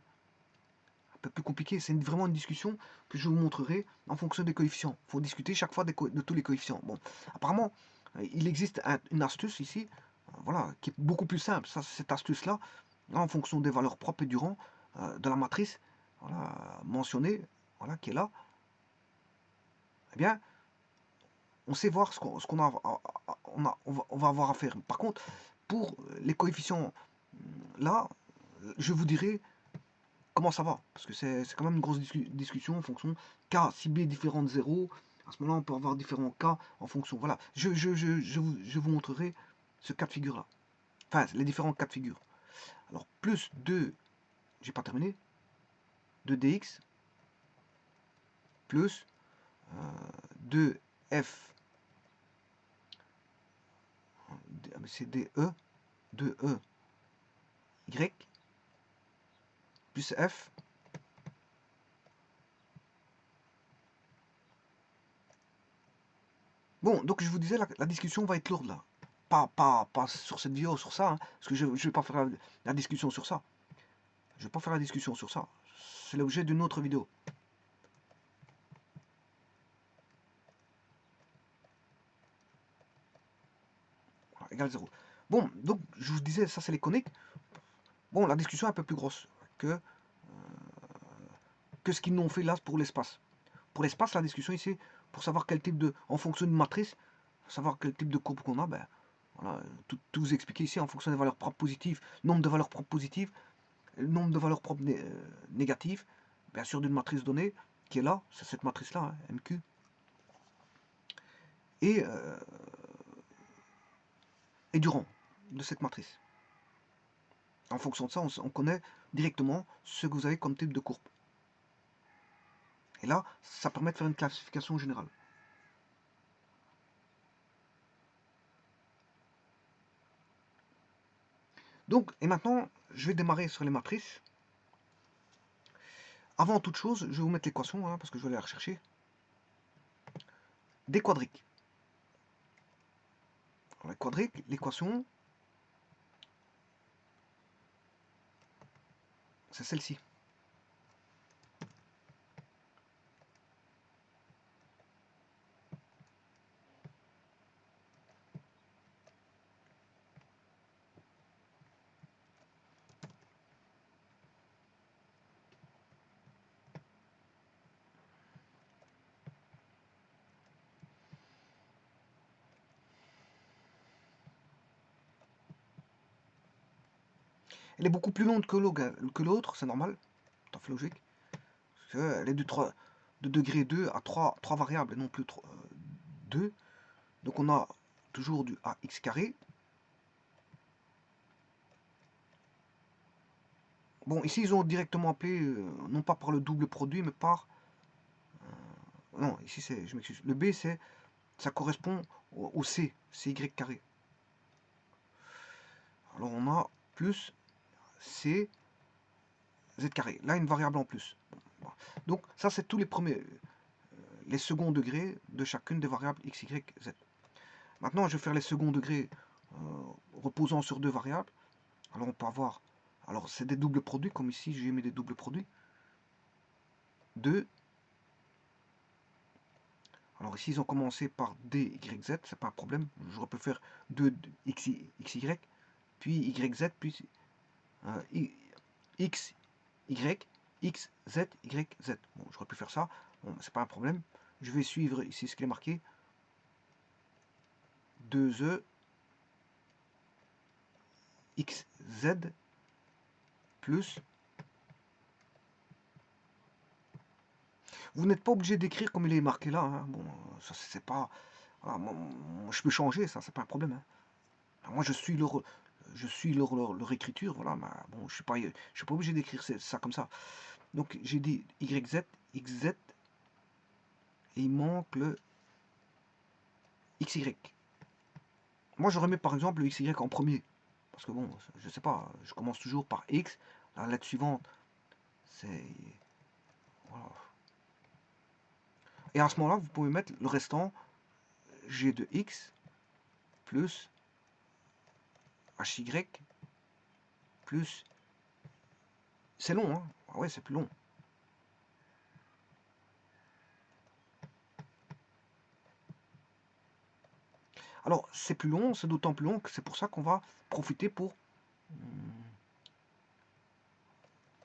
Un peu plus compliquée. C'est vraiment une discussion que je vous montrerai en fonction des coefficients. Il faut discuter chaque fois de tous les coefficients. Bon, apparemment, il existe une astuce ici, voilà, qui est beaucoup plus simple. Ça, cette astuce-là, en fonction des valeurs propres et du rang de la matrice, voilà, mentionnée, voilà, qui est là, eh bien, on sait voir ce qu'on a, on va avoir à faire. Par contre, pour les coefficients, là, je vous dirai comment ça va. Parce que c'est quand même une grosse discussion en fonction K, si B est différent de 0, à ce moment-là, on peut avoir différents K en fonction. Voilà, je vous montrerai ce cas de figure-là. Enfin, les différents cas de figure. Alors, plus 2, j'ai pas terminé, 2dx, plus 2f, c'est DE, 2e, y, plus f, bon, donc je vous disais, la discussion va être lourde là. Pas sur cette vidéo, sur ça, hein, parce que je ne vais pas faire la discussion sur ça. Je ne vais pas faire la discussion sur ça. C'est l'objet d'une autre vidéo. Voilà, égal 0. Bon, donc je vous disais, ça c'est les coniques. Bon, la discussion est un peu plus grosse que ce qu'ils n'ont fait là pour l'espace. Pour l'espace, la discussion ici, pour savoir quel type de, en fonction d'une matrice, savoir quel type de courbe qu'on a, ben, voilà, tout vous expliquer ici en fonction des valeurs propres positives, nombre de valeurs propres positives, nombre de valeurs propres négatives, bien sûr d'une matrice donnée, qui est là, c'est cette matrice-là, hein, MQ. Et du rang de cette matrice. En fonction de ça, on connaît directement ce que vous avez comme type de courbe. Et là, ça permet de faire une classification générale. Donc, et maintenant, je vais démarrer sur les matrices. Avant toute chose, je vais vous mettre l'équation, hein, parce que je vais aller la rechercher. Des quadriques. Alors, les quadriques, l'équation, c'est celle-ci. Elle est beaucoup plus longue que l'autre, c'est normal, tout à fait logique. Parce qu'elle est de degré 2 à 3 variables et non plus 2. Donc on a toujours du ax carré. Bon, ici ils ont directement appelé, non pas par le double produit, mais par... non, ici c'est, je m'excuse, le B ça correspond au C, c'est y carré. Alors on a plus C z carré. Là, une variable en plus. Bon, voilà. Donc, ça, c'est tous les seconds degrés de chacune des variables x, y, z. Maintenant, je vais faire les seconds degrés reposant sur deux variables. Alors, on peut avoir... Alors, c'est des doubles produits, comme ici, j'ai mis des doubles produits. 2. Alors, ici, ils ont commencé par d, y, z, c'est pas un problème. J'aurais pu faire 2 x, y, puis y, z, puis x, y, x, z, y, z. Bon, j'aurais pu faire ça, bon, c'est pas un problème. Je vais suivre ici ce qui est marqué. 2e, x, z, plus. Vous n'êtes pas obligé d'écrire comme il est marqué là. Hein. Bon, ça c'est pas... Voilà, moi, je peux changer, ça, c'est pas un problème. Hein. Moi, je suis leur écriture, voilà. Mais bon, je suis pas obligé d'écrire ça comme ça. Donc, j'ai dit YZ, XZ, et il manque le XY. Moi, j'aurais mis par exemple le XY en premier. Parce que bon, je sais pas, je commence toujours par X. La lettre suivante, c'est... Voilà. Et à ce moment-là, vous pouvez mettre le restant G de X plus HY plus... C'est long, hein. Ah ouais, c'est plus long. Alors, c'est plus long, c'est d'autant plus long que c'est pour ça qu'on va profiter pour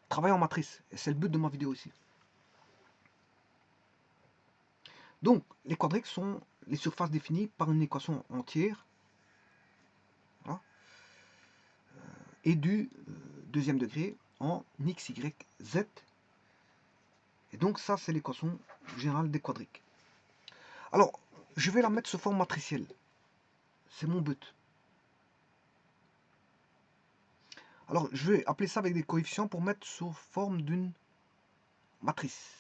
travailler en matrice. Et c'est le but de ma vidéo ici. Donc, les quadriques sont les surfaces définies par une équation entière, voilà, et du deuxième degré en x, y, z. Et donc, ça, c'est l'équation générale des quadriques. Alors, je vais la mettre sous forme matricielle. C'est mon but. Alors, je vais appeler ça avec des coefficients pour mettre sous forme d'une matrice.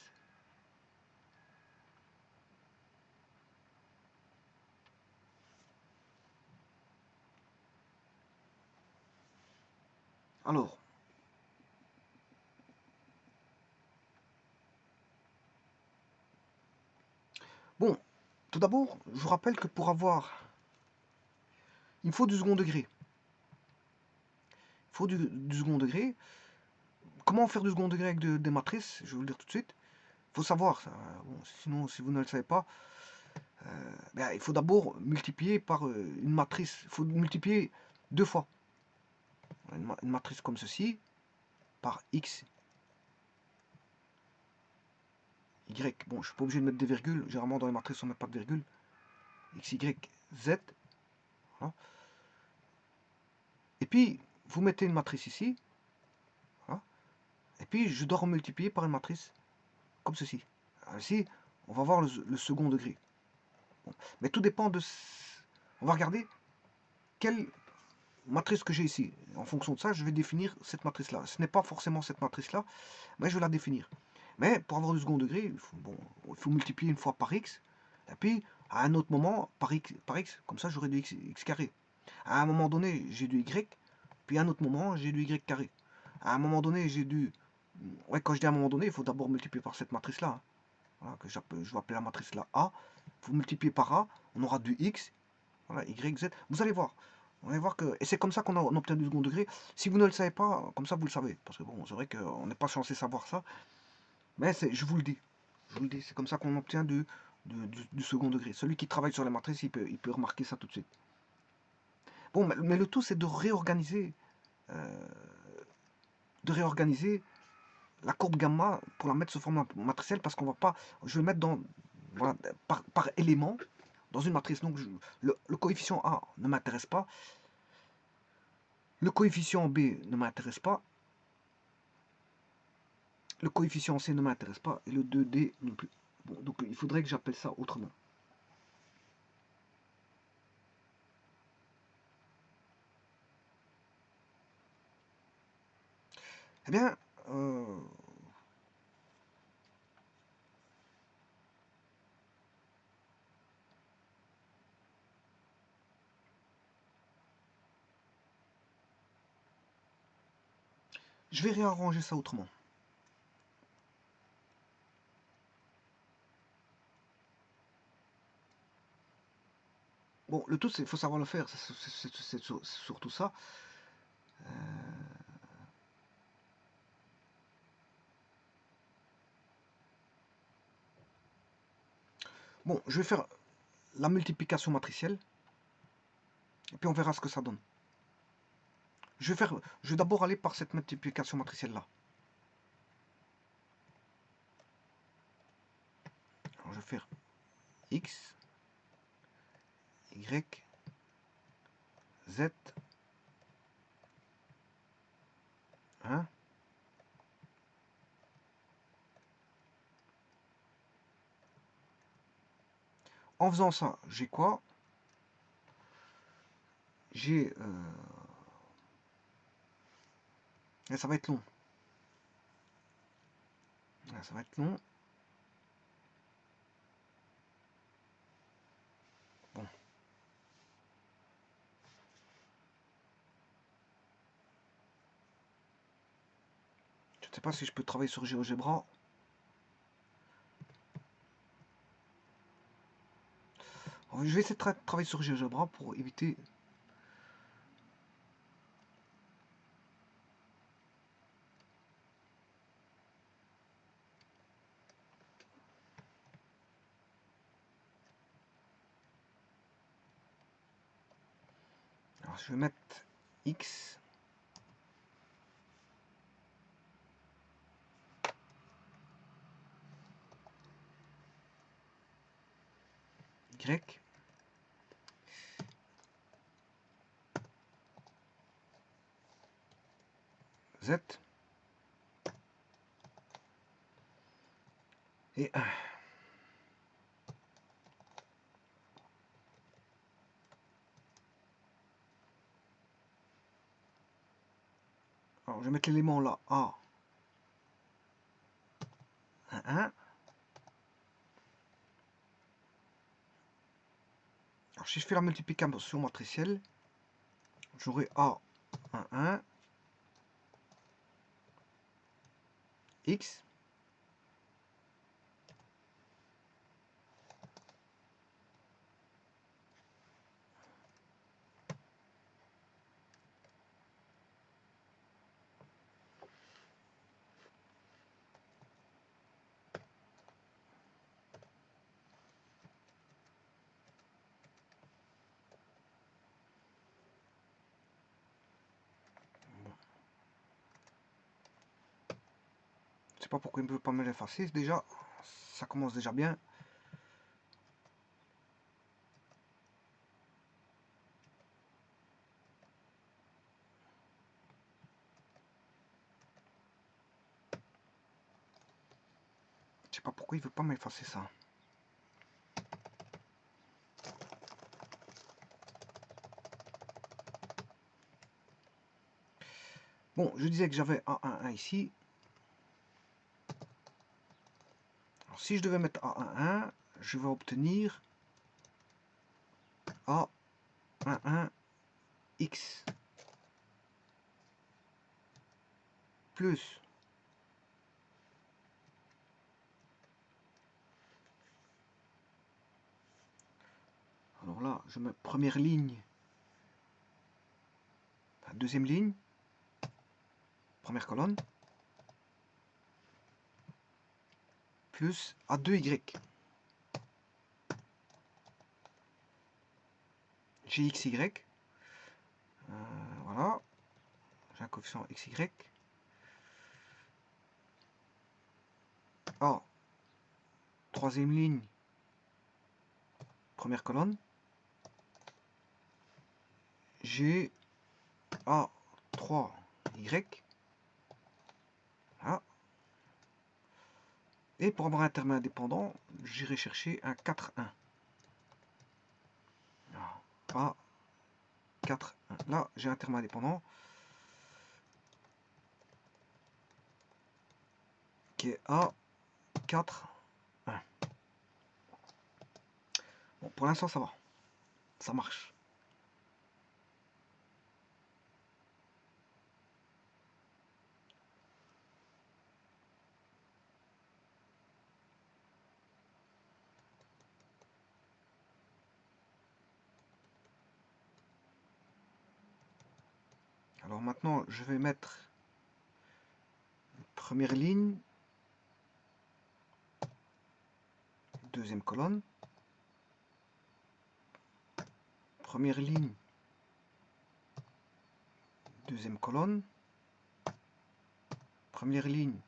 Alors, bon, tout d'abord, je vous rappelle que pour avoir... Il faut du second degré. Il faut du second degré. Comment faire du second degré avec des matrices? Je vais vous le dire tout de suite. Il faut savoir ça. Bon, sinon, si vous ne le savez pas, il faut d'abord multiplier par une matrice. Il faut multiplier deux fois. Une matrice comme ceci, par x, y. Bon, je suis pas obligé de mettre des virgules. Généralement, dans les matrices, on ne met pas de virgule. X, y, z. Voilà. Et puis, vous mettez une matrice ici. Voilà. Et puis, je dois remultiplier par une matrice comme ceci. Alors ici, on va voir le second degré. Bon. Mais tout dépend de... On va regarder quelle matrice que j'ai ici. En fonction de ça, je vais définir cette matrice-là. Ce n'est pas forcément cette matrice-là, mais je vais la définir. Mais pour avoir du second degré, il faut multiplier une fois par x, et puis à un autre moment par x, comme ça j'aurai du x carré. À un moment donné, j'ai du y, puis à un autre moment, j'ai du y carré. À un moment donné, j'ai du... Ouais, quand je dis à un moment donné, il faut d'abord multiplier par cette matrice-là. Hein. Voilà, que je vais appeler la matrice là A. Vous multipliez par A, on aura du x, voilà, y, z. Vous allez voir. On va voir que... Et c'est comme ça qu'on obtient du second degré. Si vous ne le savez pas, comme ça vous le savez. Parce que bon, c'est vrai qu'on n'est pas censé savoir ça. Mais je vous le dis. Je vous le dis, c'est comme ça qu'on obtient du second degré. Celui qui travaille sur les matrices, il peut remarquer ça tout de suite. Bon, mais le tout, c'est de réorganiser la courbe gamma pour la mettre sous forme matricielle, parce qu'on va pas... Je vais le mettre dans, voilà, par élément dans une matrice. Donc le coefficient A ne m'intéresse pas. Le coefficient B ne m'intéresse pas. Le coefficient C ne m'intéresse pas. Et le 2D non plus. Bon, donc il faudrait que j'appelle ça autrement. Eh bien, je vais réarranger ça autrement. Bon, le tout, c'est faut savoir le faire, c'est surtout ça. Bon, je vais faire la multiplication matricielle, et puis on verra ce que ça donne. Je vais d'abord aller par cette multiplication matricielle-là. Alors, je vais faire x, y, z, 1. En faisant ça, j'ai quoi? J'ai... ça va être long. Ça va être long. Bon. Je ne sais pas si je peux travailler sur GeoGebra. Je vais essayer de travailler sur GeoGebra pour éviter... Alors, je vais mettre x. Y. Z. Et 1. Alors, je vais mettre l'élément là, A. 1, 1. Alors, si je fais la multiplication matricielle, j'aurai A, 1, 1, X, je sais pas pourquoi il ne veut pas me l'effacer, déjà, ça commence déjà bien. Je sais pas pourquoi il veut pas m'effacer ça. Bon, je disais que j'avais A11 ici. Alors, si je devais mettre A11, je vais obtenir A11X plus alors là, je mets première ligne, enfin, deuxième ligne, première colonne, plus A2Y. GXY. Voilà. J'ai un coefficient XY. A, troisième ligne, première colonne. G, A3Y. Voilà. Et pour avoir un terme indépendant, j'irai chercher un 4,1. A, 4, 1. Là, j'ai un terme indépendant qui est A, 4, 1. Bon, pour l'instant, ça va. Ça marche. Alors maintenant, je vais mettre première ligne, deuxième colonne, première ligne, deuxième colonne, première ligne,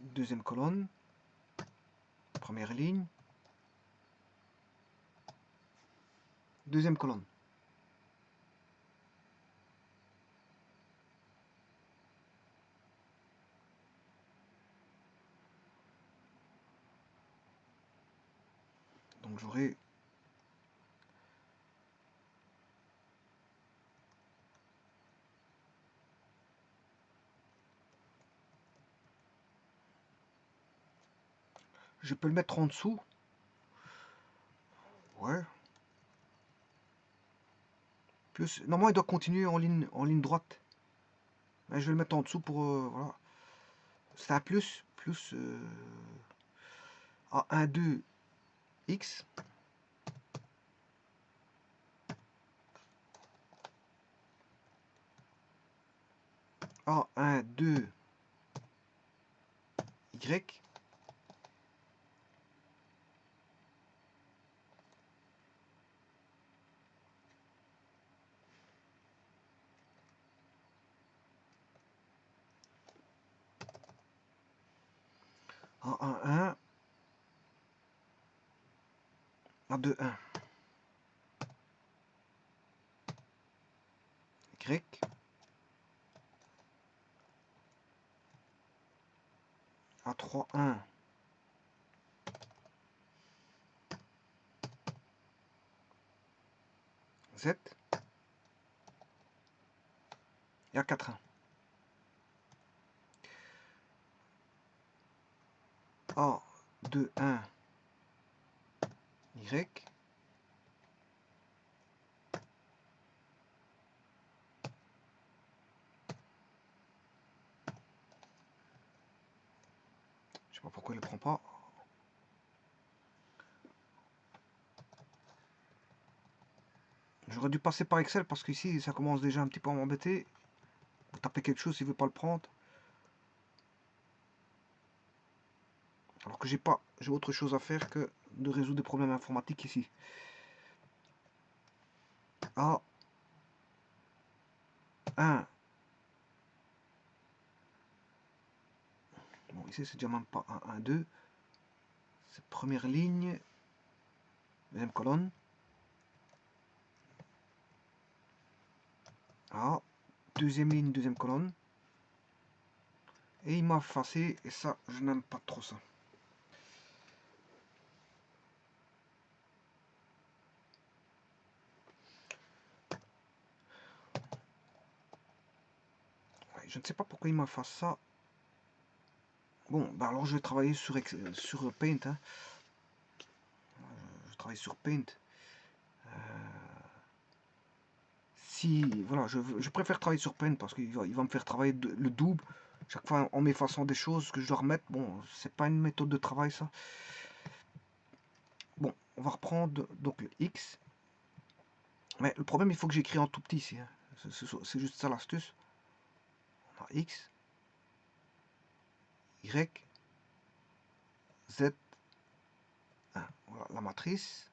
deuxième colonne, première ligne, deuxième colonne. Donc j'aurai je peux le mettre en dessous. Ouais. Plus. Normalement il doit continuer en ligne droite. Mais je vais le mettre en dessous pour voilà. C'est un plus A12 X A12 Y A11 A21 Y A31 Z et A41 A21 Y je sais pas pourquoi il ne le prend pas. J'aurais dû passer par Excel parce qu'ici ça commence déjà un petit peu à m'embêter. Vous tapez quelque chose, il ne veut pas le prendre. Alors que j'ai autre chose à faire que de résoudre des problèmes informatiques ici. A1 bon ici c'est déjà même pas A1, 2. C'est première ligne, deuxième colonne. A, deuxième ligne, deuxième colonne. Et il m'a effacé, et ça, je n'aime pas trop ça. Ouais, je ne sais pas pourquoi il m'efface ça. Bon, bah alors je vais travailler sur Paint. Hein. Je travaille sur Paint. Si, voilà, je préfère travailler sur Paint parce qu'il va me faire travailler le double. Chaque fois en m'effaçant des choses que je dois remettre. Bon, c'est pas une méthode de travail ça. Bon, on va reprendre donc le X. Mais le problème, il faut que j'écris en tout petit ici. Hein. C'est juste ça l'astuce. On a X, Y, Z, 1. Voilà la matrice.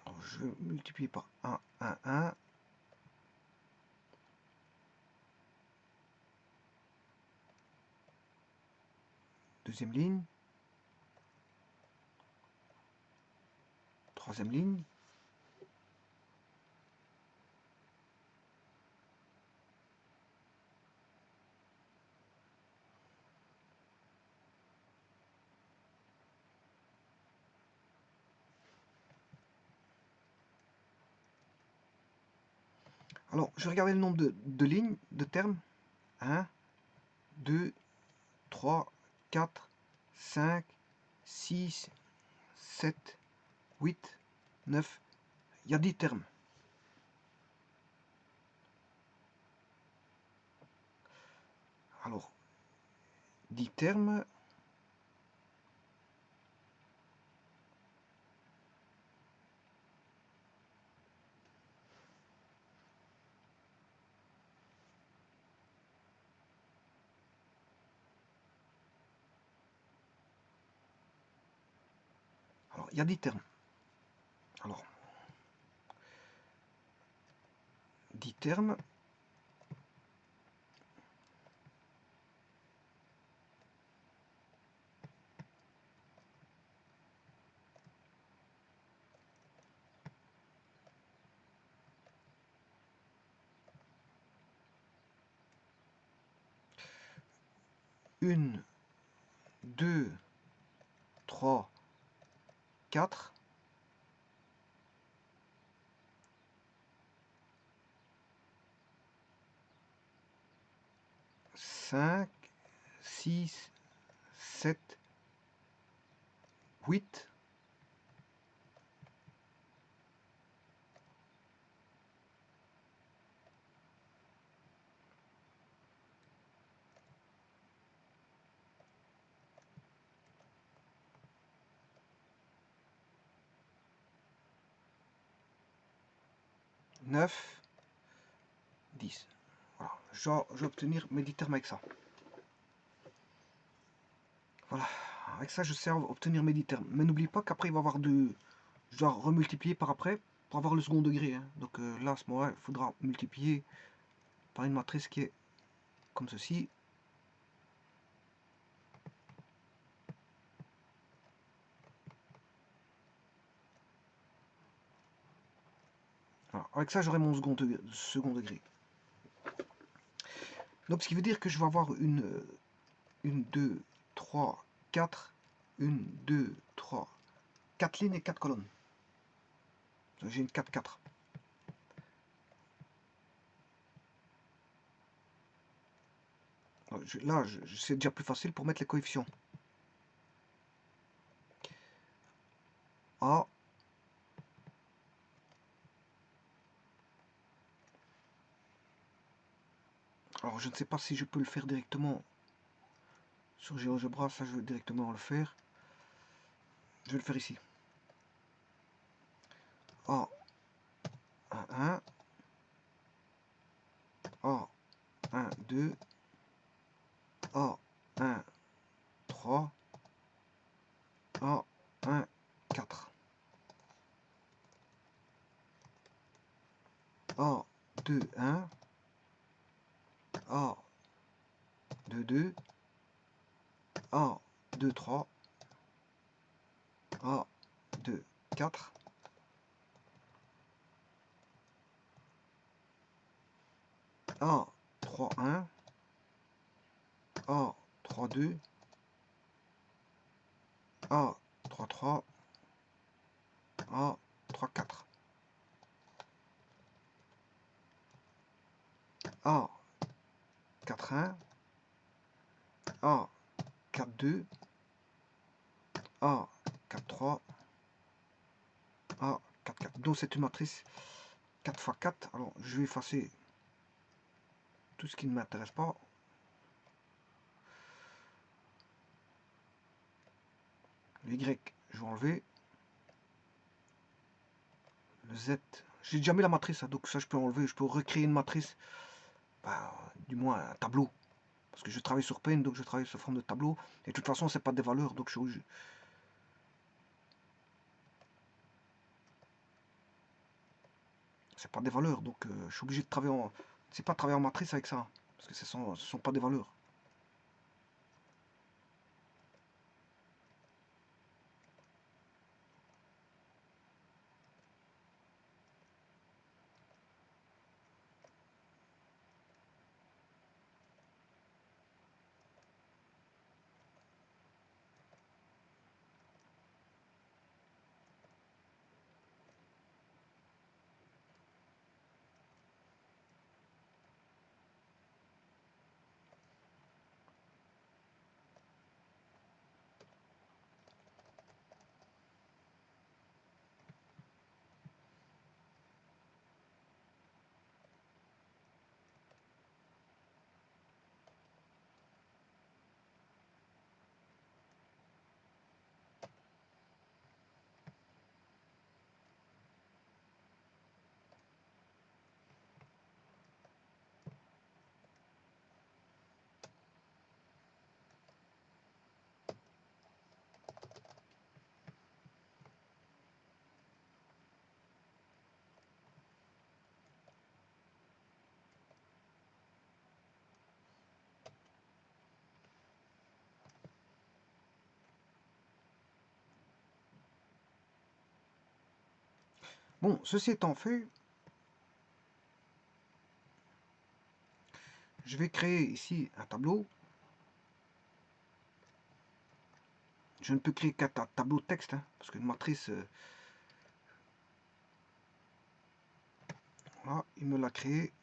Alors, je vais multiplier par 1, 1, 1. Deuxième ligne. Troisième ligne. Alors, je vais regarder le nombre de lignes, de termes. 1, 2, 3, 4, 5, 6, 7, 8, 9. Il y a 10 termes. Alors, 10 termes. il y a 10 termes. Alors, 10 termes. Une, deux, trois, quatre, 5, 6, 7, 8, 9, 10. Voilà, je vais obtenir mes 10 termes avec ça. Voilà, avec ça je sais obtenir mes 10 termes. Mais n'oublie pas qu'après il va y avoir je dois remultiplier par après pour avoir le second degré. Hein. Donc là à ce moment-là, il faudra multiplier par une matrice qui est comme ceci. Voilà. Avec ça j'aurai mon second degré. Donc ce qui veut dire que je vais avoir une 2, 3, 4, 1, 2, 3, 4 lignes et 4 colonnes. J'ai une 4, 4. Là, c'est déjà plus facile pour mettre les coefficients. A. Alors, je ne sais pas si je peux le faire directement sur GeoGebra. Ça, je vais directement le faire. Je vais le faire ici. A. 1, 1. A. 1, 2. A. 1, 3. A. 1, 4. A. 2, 1. A. 2, 2. A. 2, 3. A. 2, 4. A. 3, 1. A. 3, 2. A. 3, 3. A. 3, 4. A. 4, 1. A. 4, 2. A. 4, 3. A. 4, 4. Donc c'est une matrice 4 x 4. Alors je vais effacer tout ce qui ne m'intéresse pas. Le Y, je vais enlever. Le Z, j'ai déjà mis la matrice, hein, donc ça je peux enlever. Je peux recréer une matrice, bah, du moins un tableau. Parce que je travaille sur Paint, donc je travaille sous forme de tableau. Et de toute façon, c'est pas des valeurs, donc je suis obligé. C'est pas des valeurs, donc je suis obligé de travailler en. C'est pas travailler en matrice avec ça, parce que ce sont pas des valeurs. Bon, ceci étant fait, je vais créer ici un tableau. Je ne peux créer qu'un tableau de texte, hein, parce qu'une matrice, voilà, il me l'a créé,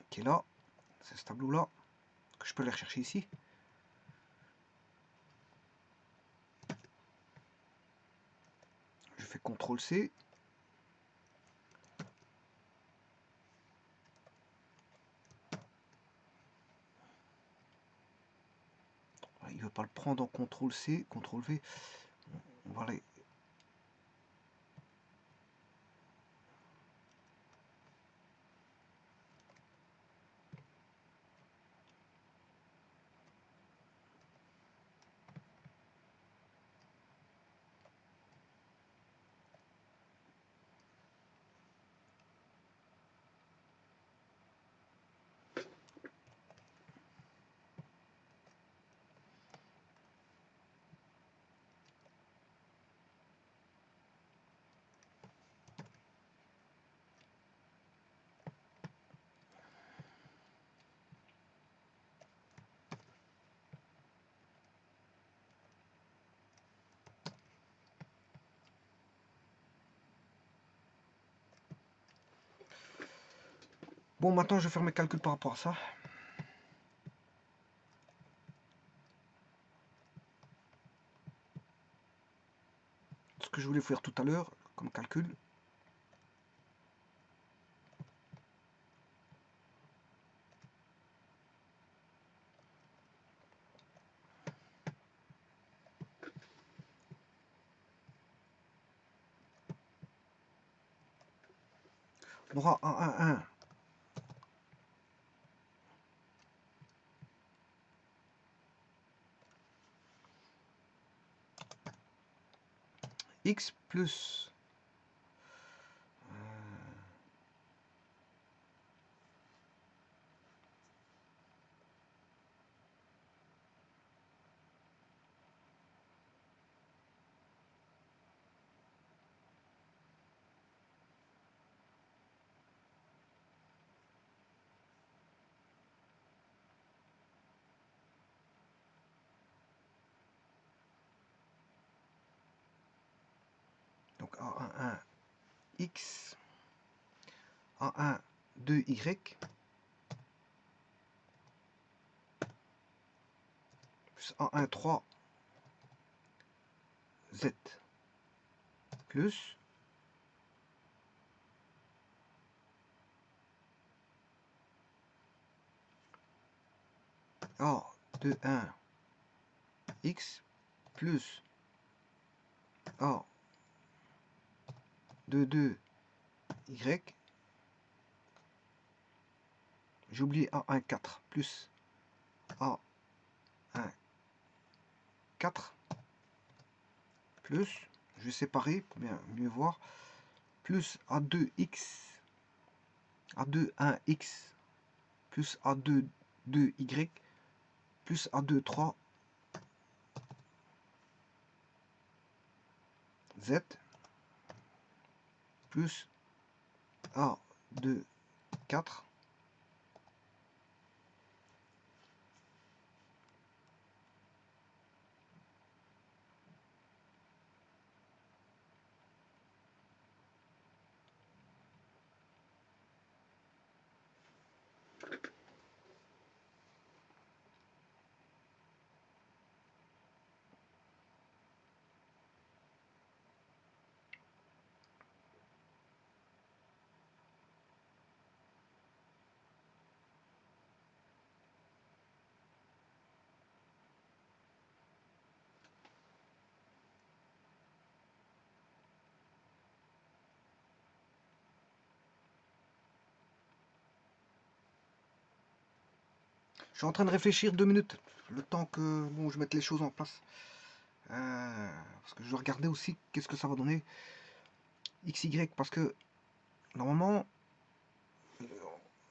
qui est là. C'est ce tableau-là, que je peux aller rechercher ici. Je fais CTRL-C. Il ne veut pas le prendre en CTRL-C, CTRL-V. On va aller. Bon, maintenant je vais faire mes calculs par rapport à ça. Ce que je voulais faire tout à l'heure comme calcul. On aura un x plus donc A11 x, A1 2y, plus A1 3 z, plus A21 x, plus A22 y, j'ai oublié A1 4, plus A1 4, plus, je vais séparer pour bien mieux voir, plus A2x, A2 1x, plus A2 2y, plus A2 3 z, plus A2 4, je suis en train de réfléchir 2 minutes, le temps que bon, je mette les choses en place. Parce que je vais regarder aussi qu'est-ce que ça va donner XY, parce que normalement,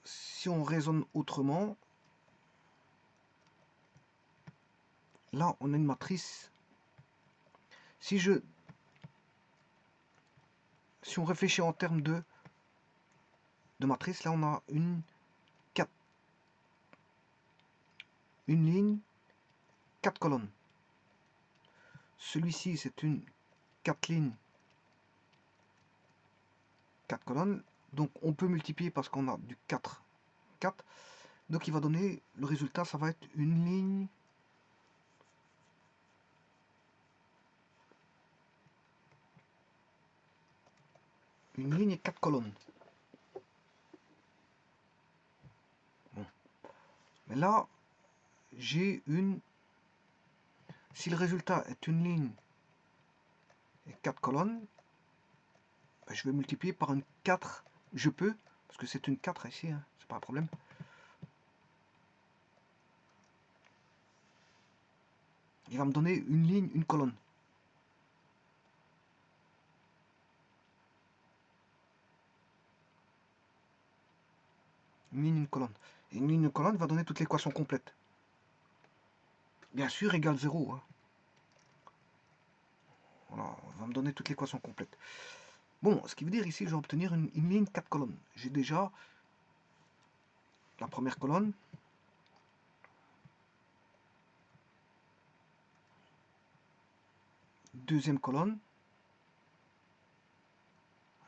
si on raisonne autrement, là on a une matrice. Si on réfléchit en termes de matrice, là on a une ligne, 4 colonnes. Celui-ci, c'est une 4 lignes, 4 colonnes. Donc on peut multiplier parce qu'on a du 4, 4. Donc il va donner, le résultat, ça va être une ligne, et 4 colonnes. Bon. Mais là, j'ai une... Si le résultat est une ligne et 4 colonnes, ben, je vais multiplier par une 4. Je peux, parce que c'est une 4 ici, hein, c'est pas un problème. Il va me donner une ligne, une colonne. Une ligne, une colonne. Et une ligne, une colonne va donner toute l'équation complète. Bien sûr, égale 0. Hein. Voilà, on va me donner toute l'équation complète. Bon, ce qui veut dire ici, je vais obtenir une ligne 4 colonnes. J'ai déjà la première colonne. Deuxième colonne.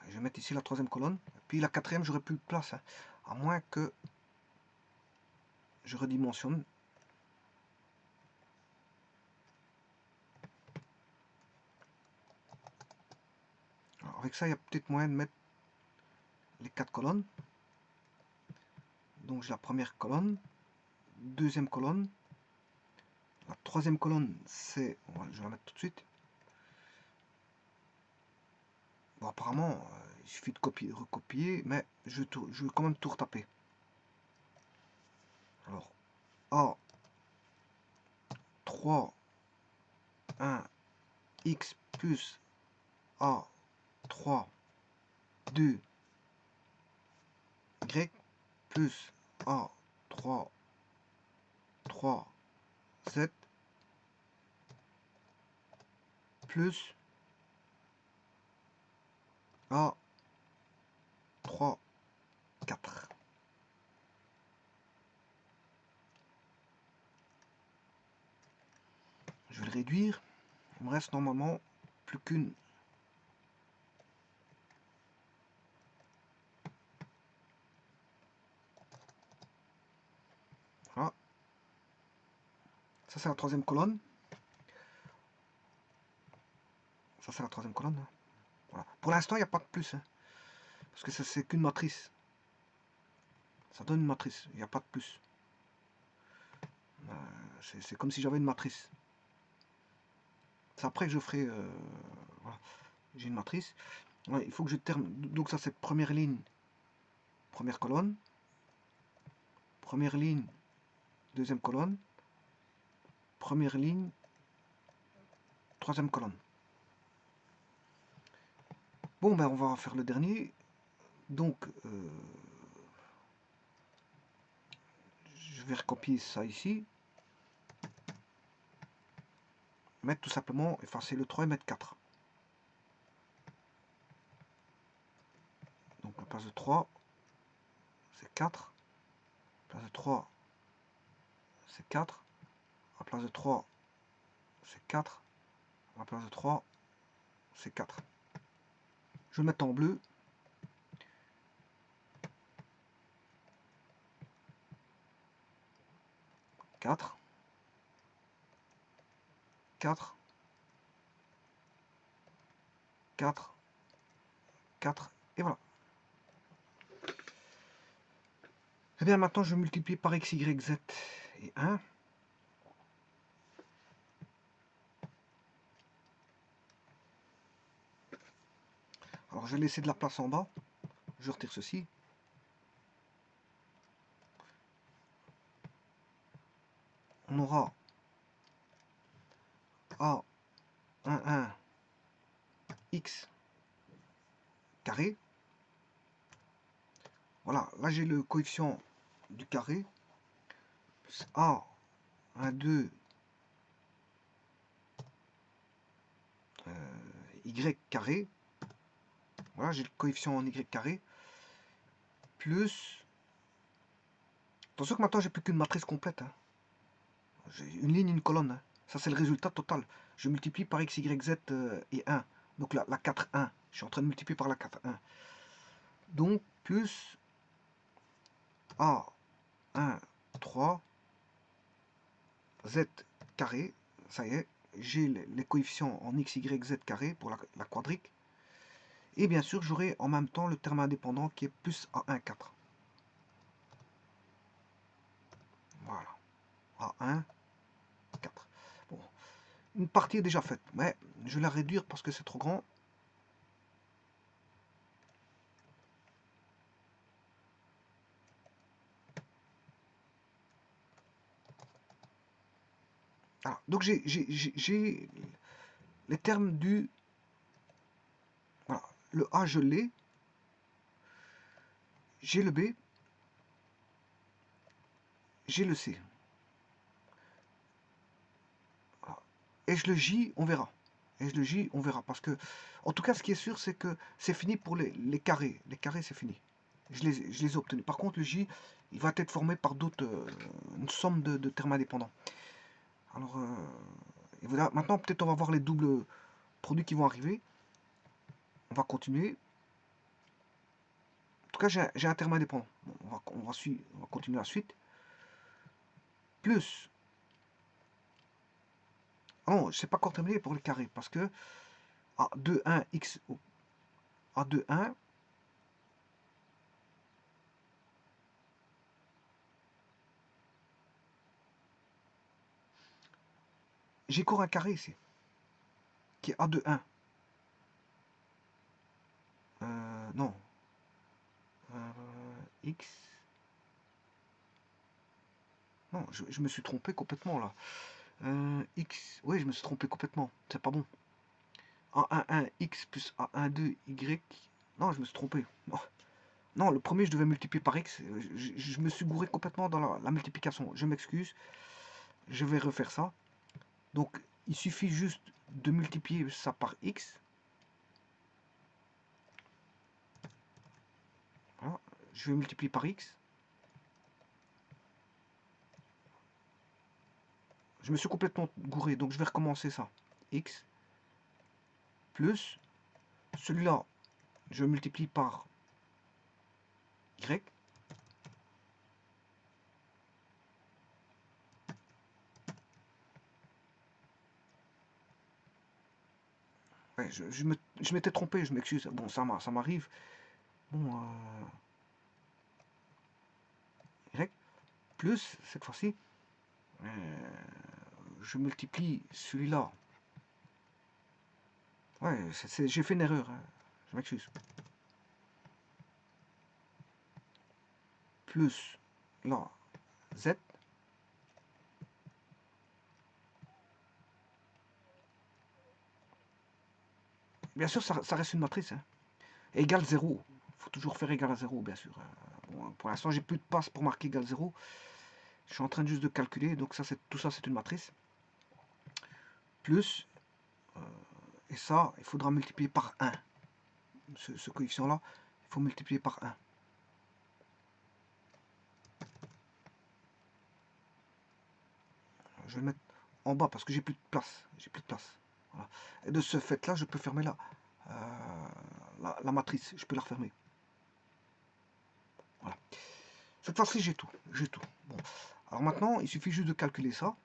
Je vais mettre ici la troisième colonne. Puis la quatrième, j'aurai plus de place. Hein, à moins que je redimensionne. Alors, avec ça, il y a peut-être moyen de mettre les 4 colonnes. Donc j'ai la première colonne. Deuxième colonne. La troisième colonne, c'est... je vais la mettre tout de suite. Bon, apparemment, il suffit de copier, recopier, mais je vais quand même tout retaper. Alors, A, 3, 1, X plus A, 3, 2, Y plus A, 3, 3, 7, plus A, 3, 4. Je vais le réduire. Il me reste normalement plus qu'une. Voilà. Ça, c'est la troisième colonne. Ça, c'est la troisième colonne. Hein. Voilà. Pour l'instant, il n'y a pas de plus. Hein, parce que ça, c'est qu'une matrice. Ça donne une matrice. Il n'y a pas de plus. C'est comme si j'avais une matrice. C'est après que je ferai... voilà. J'ai une matrice. Ouais, il faut que je termine. Donc ça, c'est première ligne. Première colonne. Première ligne. Deuxième colonne. Première ligne. Troisième colonne. Bon, ben on va faire le dernier. Donc, je vais recopier ça ici. Mettre tout simplement, effacer le 3 et mettre 4. Donc, la place de 3, c'est 4. La place de 3, c'est 4. La place de 3, c'est 4. La place de 3, c'est 4. Je vais le mettre en bleu. 4, 4, 4, 4, et voilà. Et bien maintenant je multiplie par x, y, z et 1. Alors je vais laisser de la place en bas. Je retire ceci. On aura A, 1, x carré. Voilà, là j'ai le coefficient du carré. Plus A, 1, 2, y carré. Voilà, j'ai le coefficient en y carré. Plus... Attention que maintenant, j'ai plus qu'une matrice complète. Hein. J'ai une ligne, une colonne. Hein. Ça, c'est le résultat total. Je multiplie par x, y, z et 1. Donc la 4, 1. Je suis en train de multiplier par la 4, 1. Donc, plus A, 1, 3, z carré. Ça y est, j'ai les coefficients en x, y, z carré pour la quadrique. Et bien sûr, j'aurai en même temps le terme indépendant qui est plus A1, 4. Voilà. A1, 4. Bon. Une partie est déjà faite, mais je vais la réduire parce que c'est trop grand. Alors, donc j'ai les termes du... Voilà. Le A, je l'ai. J'ai le B. J'ai le C. Voilà. Et je le J, on verra. Et je le J, on verra. Parce que, en tout cas, ce qui est sûr, c'est que c'est fini pour les carrés. Les carrés, c'est fini. Je les ai obtenus. Par contre, le J, il va être formé par d'autres... une somme de termes indépendants. Alors, et voilà. Maintenant, peut-être on va voir les doubles produits qui vont arriver. On va continuer. En tout cas, j'ai un terme indépendant. Bon, on va continuer la suite. Plus... Oh, je sais pas encore terminé pour les carrés. Parce que A2, 1, X... A2, 1... J'ai encore un carré ici. Qui est A2, 1. Non. X... Non, je me suis trompé complètement là. X... Oui, je me suis trompé complètement. C'est pas bon. A11 X plus A12 Y... Non, je me suis trompé. Non. Non, le premier, je devais multiplier par X. Je me suis gouré complètement dans la multiplication. Je m'excuse. Je vais refaire ça. Donc, il suffit juste de multiplier ça par X. Voilà. Je vais multiplier par X. Je me suis complètement gouré, donc je vais recommencer ça. X plus celui-là, je multiplie par Y. Ouais, je m'étais trompé, je m'excuse. Bon, ça m'arrive. Bon, Y plus, cette fois-ci, je multiplie celui-là. Ouais, j'ai fait une erreur. Hein. Je m'excuse. Plus, là, Z. Bien sûr, ça reste une matrice. Hein. Égale 0. Il faut toujours faire égal à 0, bien sûr. Bon, pour l'instant, j'ai plus de passe pour marquer égal 0. Je suis en train juste de calculer. Donc, tout ça, c'est une matrice. Plus, et ça, il faudra multiplier par 1. Ce coefficient-là, il faut multiplier par 1. Je vais le mettre en bas parce que j'ai plus de place. J'ai plus de place. Voilà. Et de ce fait-là, je peux fermer la matrice. Je peux la refermer. Voilà. Cette fois-ci, j'ai tout. J'ai tout. Bon. Alors maintenant, il suffit juste de calculer ça.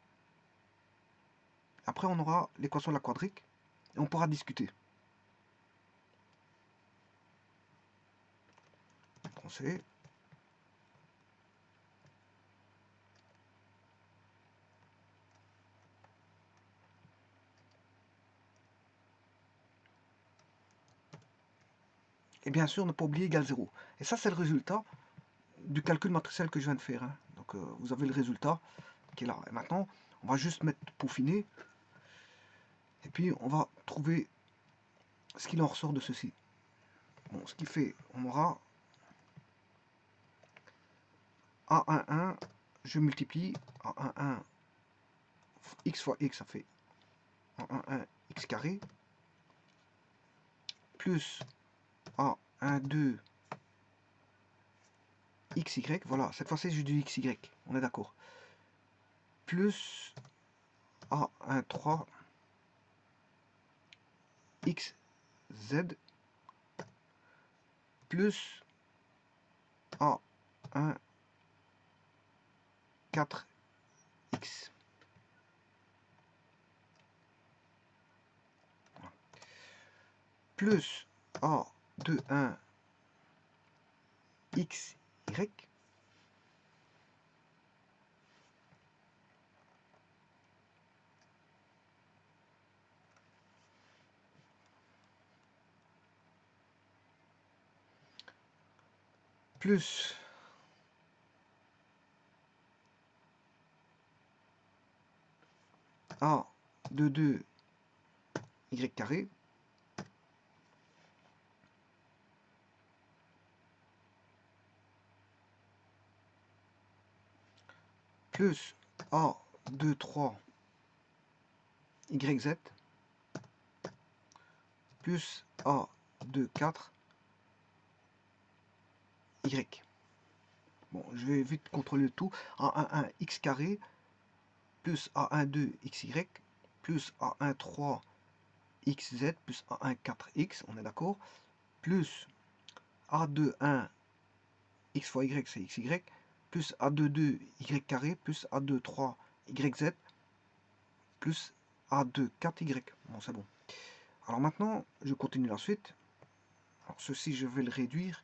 Après, on aura l'équation de la quadrique. Et on pourra discuter. Français. Et bien sûr, ne pas oublier égal 0. Et ça, c'est le résultat du calcul matriciel que je viens de faire. Hein. Donc, vous avez le résultat qui est là. Et maintenant, on va juste mettre peaufiner. Et puis, on va trouver ce qu'il en ressort de ceci. Bon, ce qui fait, on aura A11, je multiplie A11, x fois x, ça fait A11 x carré, plus A1, 2, XY, voilà, cette fois-ci j'ai du XY, on est d'accord. Plus A1, 3, XZ, plus A1, 4X. Plus A2, 1, XY. Plus A2, 2, Y carré. Plus A2, 3, YZ. Plus A2, 4, Y. Bon, je vais vite contrôler le tout. A1, 1, X carré. Plus A1, 2, XY. Plus A1, 3, XZ. Plus A1, 4, X. On est d'accord. Plus A2, 1, X fois Y, c'est XY. Plus A2, 2, Y carré. Plus A2, 3, YZ. Plus A2, 4Y. Bon, c'est bon. Alors maintenant, je continue la suite. Alors ceci, je vais le réduire.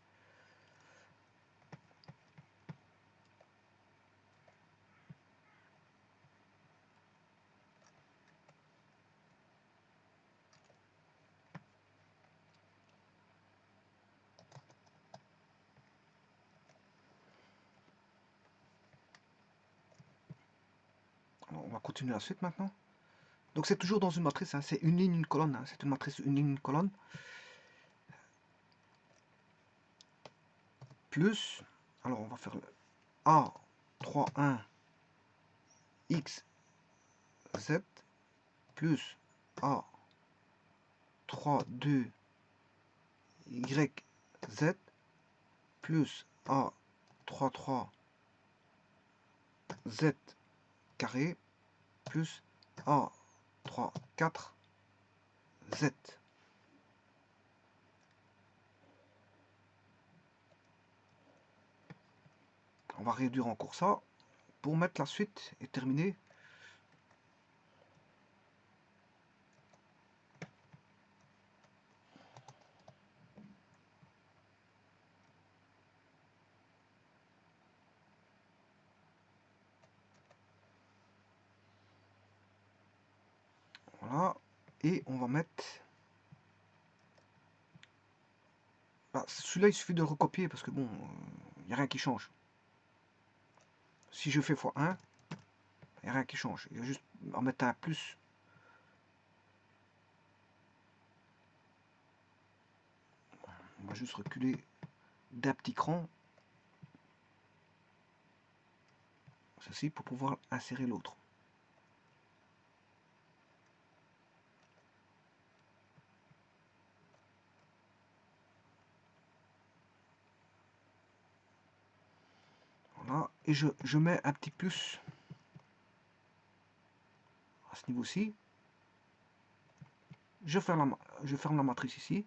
Alors, on va continuer la suite maintenant. Donc c'est toujours dans une matrice, hein, c'est une ligne, une colonne. Hein, c'est une matrice, une ligne, une colonne. Plus, alors on va faire le A, 3, 1, X, Z, plus A, 3, 2, Y, Z, plus A, 3, 3, Z carré, plus A, 3, 4, Z. On va réduire encore ça pour mettre la suite et terminer. Voilà. Et on va mettre... Bah, celui-là, il suffit de le recopier parce que bon, il n'y a rien qui change. Si je fais x1, il n'y a rien qui change. Il y a juste en mettre un plus. On va juste reculer d'un petit cran. Ceci pour pouvoir insérer l'autre. Voilà. Et je mets un petit plus à ce niveau-ci. Je ferme la matrice ici.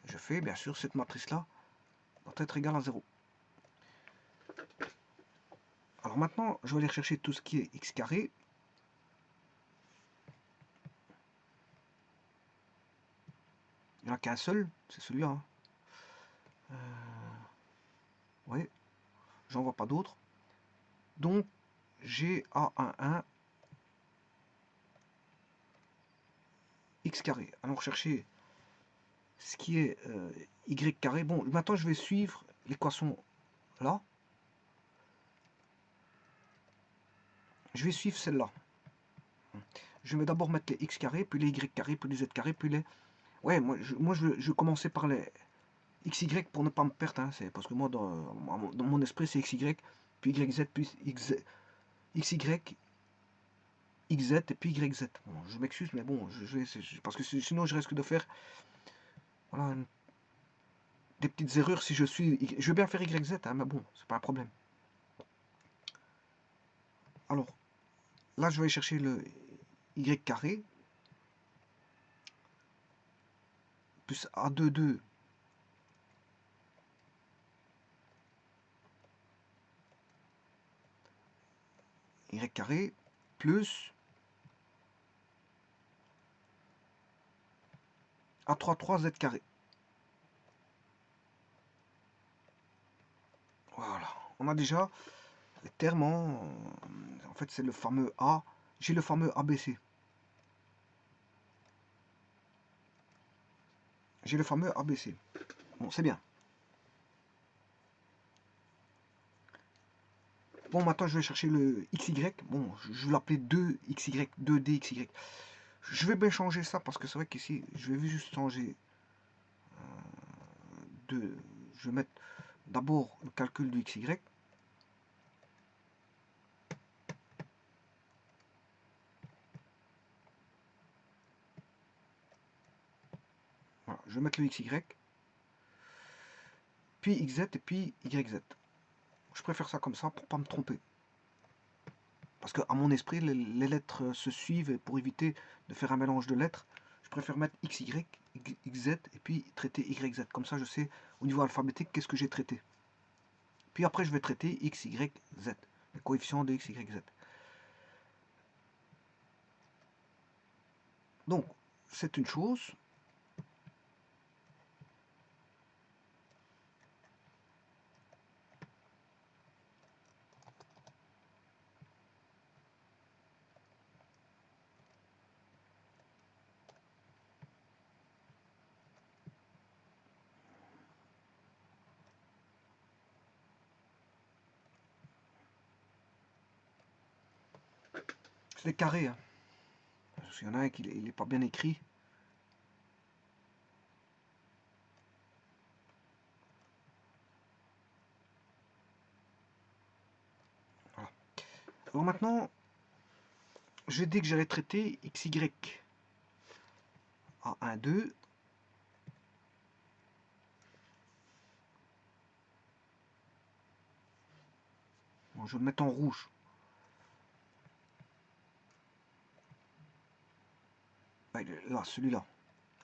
Je fais, bien sûr, cette matrice-là doit être égale à 0. Alors maintenant, je vais aller chercher tout ce qui est x carré. Il n'y en a qu'un seul, c'est celui-là. Hein. Oui, j'en vois pas d'autres. Donc, j'ai A11 x carré. Alors, chercher ce qui est y carré. Bon, maintenant, je vais suivre l'équation là. Je vais suivre celle-là. Je vais d'abord mettre les x carrés, puis les y carrés, puis les z carrés, puis les... Ouais, moi je vais commencer par les xy pour ne pas me perdre. Hein, c'est parce que moi, dans mon esprit, c'est xy, puis yz, puis xy, xz, et puis yz. Bon, je m'excuse, mais bon, parce que sinon je risque de faire Voilà, des petites erreurs si je suis... Je veux bien faire YZ, hein, mais bon, c'est pas un problème. Alors, là, je vais aller chercher le Y carré, plus A22, Y carré, plus A33 Z carré. Voilà, on a déjà les termes en fait, c'est le fameux A. J'ai le fameux ABC. J'ai le fameux ABC. Bon, c'est bien. Bon, maintenant, je vais chercher le XY. Bon, je vais l'appeler 2XY, 2DXY. Je vais bien changer ça parce que c'est vrai qu'ici, je vais juste changer de... Je vais mettre d'abord le calcul du XY. Voilà, je vais mettre le XY, puis XZ et puis YZ. Je préfère ça comme ça pour pas me tromper. Parce qu'à mon esprit, les lettres se suivent et pour éviter de faire un mélange de lettres, je préfère mettre XY, XZ et puis traiter YZ. Comme ça, je sais au niveau alphabétique qu'est-ce que j'ai traité. Puis après, je vais traiter X, Y, Z, les coefficients de X, Y, Z. Donc, c'est une chose. C'est des carrés. Hein. Parce qu'il y en a un qui n'est pas bien écrit. Voilà. Alors maintenant, j'ai dit que j'allais traiter XY à 1, 2. Bon, je vais le mettre en rouge. Là, celui-là.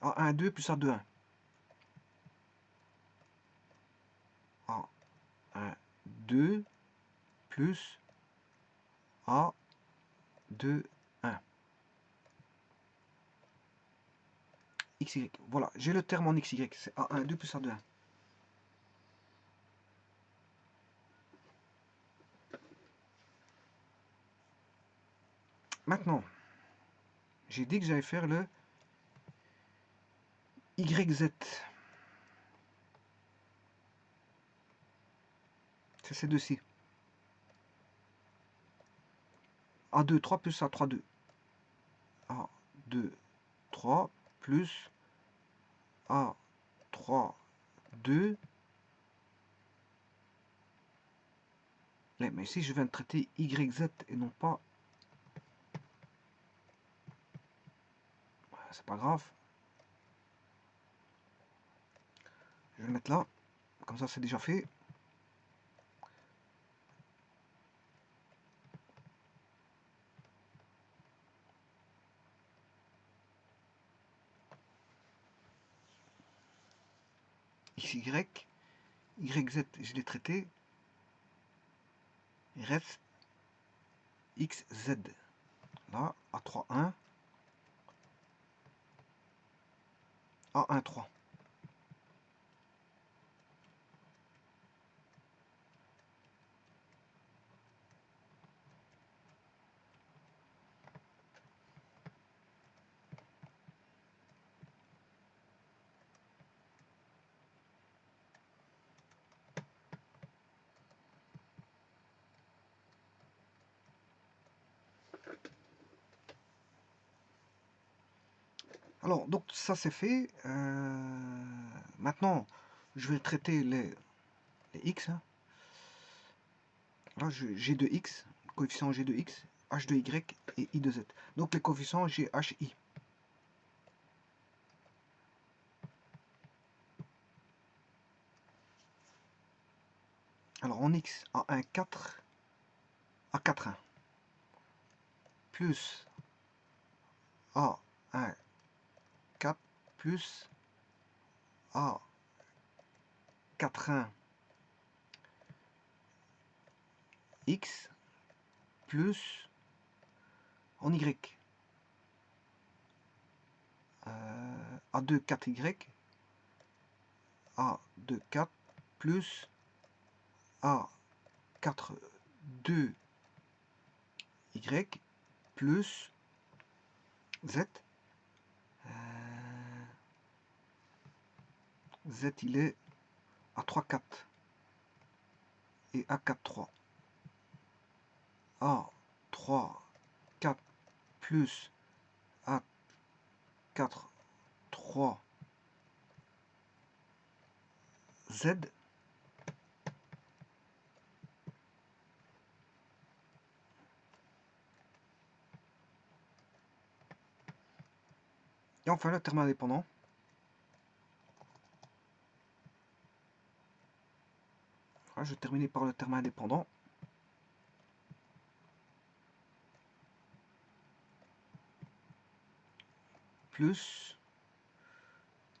A1, 2 plus A2, 1. A1, 2 plus A2, 1. XY. Voilà, j'ai le terme en XY. C'est A1, 2 plus A2, 1. Maintenant, j'ai dit que j'allais faire le YZ. C'est ces deux-ci. A2, 3 plus A3, 2. A2, 3 plus A3, 2. Mais ici, je viens de traiter YZ et non pas... C'est pas grave. Je vais le mettre là. Comme ça, c'est déjà fait. XY, YZ, je l'ai traité. Il reste XZ. Là, A3, 1. A1, 3. Alors, donc ça c'est fait. Maintenant, je vais traiter les x. Hein. Là, j'ai de x, coefficient g de x, h de y et i de z. Donc les coefficients g, h, i. Alors en X, A1, 4, A4, 1, plus A1, 4, plus A4, 1, X, plus en Y, A2, 4Y, A2, 4, plus A4, 2, Y, plus Z. Z, il est A3, 4 et A4, 3. A3, 4 plus A4, 3, Z. Et enfin le terme indépendant. Voilà, je vais terminer par le terme indépendant. Plus,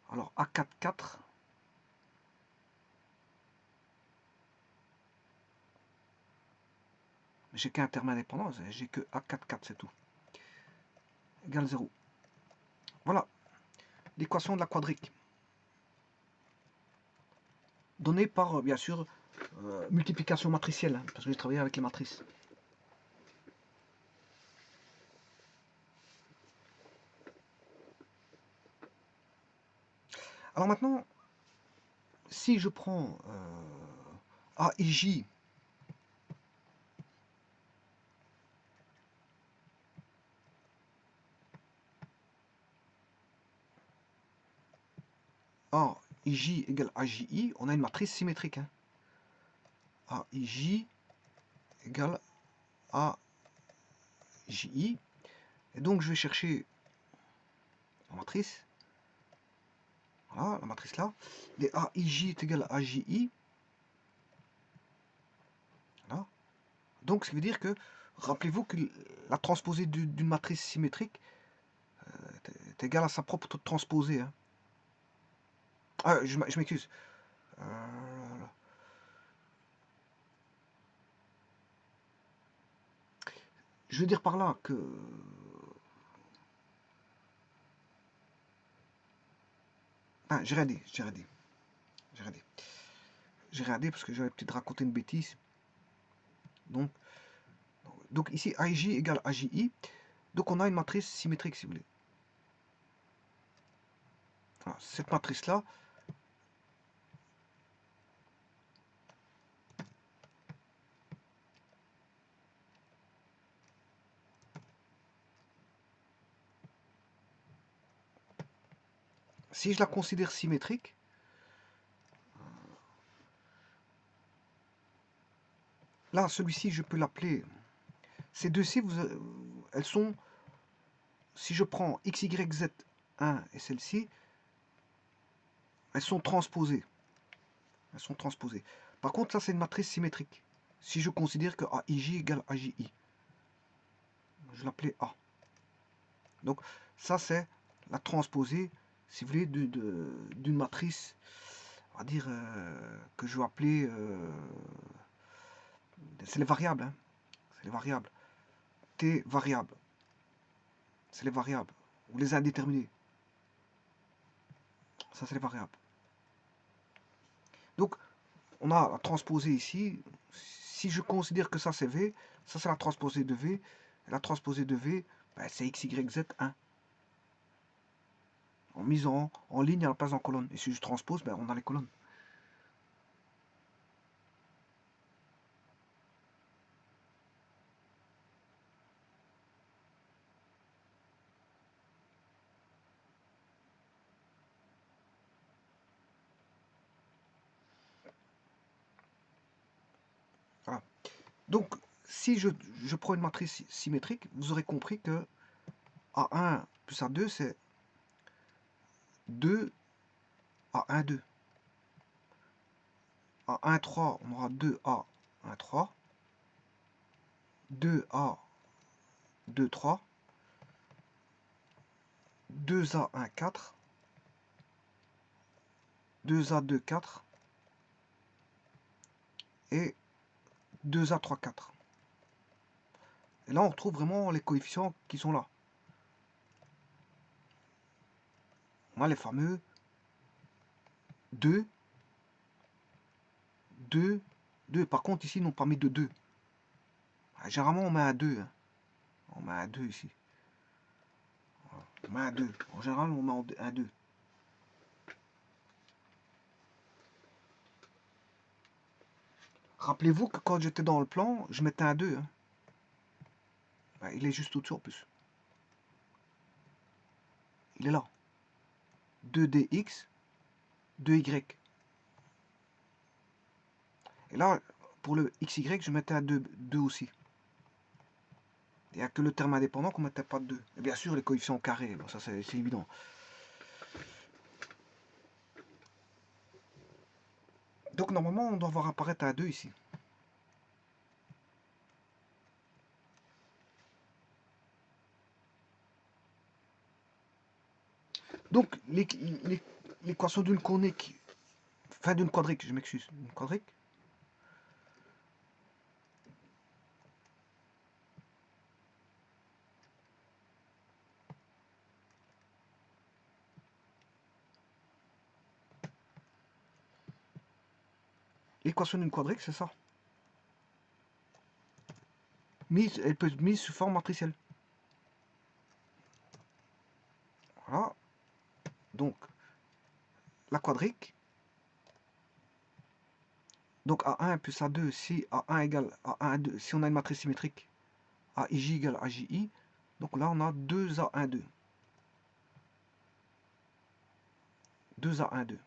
alors A4, 4. J'ai qu'un terme indépendant, j'ai que A4, 4, c'est tout. Égale 0. Voilà l'équation de la quadrique. Donnée par, bien sûr, multiplication matricielle, hein, parce que j'ai travaillé avec les matrices. Alors maintenant, si je prends A et J, A et J égale AJI, on a une matrice symétrique. Hein. A et J égale AJI. Et donc je vais chercher la matrice. Voilà, la matrice là. Les AIJ est égal à AJI. Voilà. Donc, ce qui veut dire que, rappelez-vous que la transposée d'une matrice symétrique est égale à sa propre transposée. Hein. Ah, je m'excuse. Je veux dire par là que... Ah, j'ai rien dit. J'ai rien dit parce que j'avais peut-être raconté une bêtise. Donc ici, AIJ égale AJI. Donc on a une matrice symétrique, si vous voulez. Voilà, cette matrice-là, si je la considère symétrique, là, celui-ci, je peux l'appeler... Ces deux-ci, elles sont... Si je prends x, y, z, 1 et celle-ci, elles sont transposées. Par contre, ça, c'est une matrice symétrique. Si je considère que AIJ égale AJI. Je l'appelais A. Donc, ça, c'est la transposée, si vous voulez, d'une matrice, on va dire, que je vais appeler... c'est les variables. Hein. C'est les variables. T variable. C'est les variables. Ou les indéterminés. Ça, c'est les variables. Donc, on a la transposée ici. Si je considère que ça, c'est V, ça, c'est la transposée de V. Et la transposée de V, ben, c'est X, Y, Z, 1. En mise en ligne à la place en colonne. Et si je transpose, ben, on a les colonnes. Voilà. Donc, si je prends une matrice symétrique, vous aurez compris que A1 plus A2, c'est 2 A1, 2. à 1, 3, on aura 2A, 1, 3. 2A, 2, 3. 2A, 1, 4. 2A, 2, 4. Et 2A, 3, 4. Et là, on retrouve vraiment les coefficients qui sont là. On a les fameux 2, 2, 2. Par contre, ici, ils n'ont pas mis de 2. Généralement, on met un 2. Hein. On met un 2 ici. On met un 2. En général, on met un 2. Rappelez-vous que quand j'étais dans le plan, je mettais un 2. Hein. Il est juste au-dessus en plus. Il est là. 2dx, 2y. Et là, pour le xy, je mettais un 2, 2 aussi. Il n'y a que le terme indépendant qu'on ne mettait pas de 2. Et bien sûr, les coefficients carrés, bon, ça c'est évident. Donc normalement, on doit voir apparaître un 2 ici. Donc, l'équation d'une conique, enfin d'une quadrique, je m'excuse, une quadrique. L'équation d'une quadrique, c'est ça. Elle peut être mise sous forme matricielle. Voilà. Donc, la quadrique. Donc, A1 plus A2, si A1 égale A1, A2, si on a une matrice symétrique, AIJ égale AJI. Donc là, on a 2A1, 2. 2A1,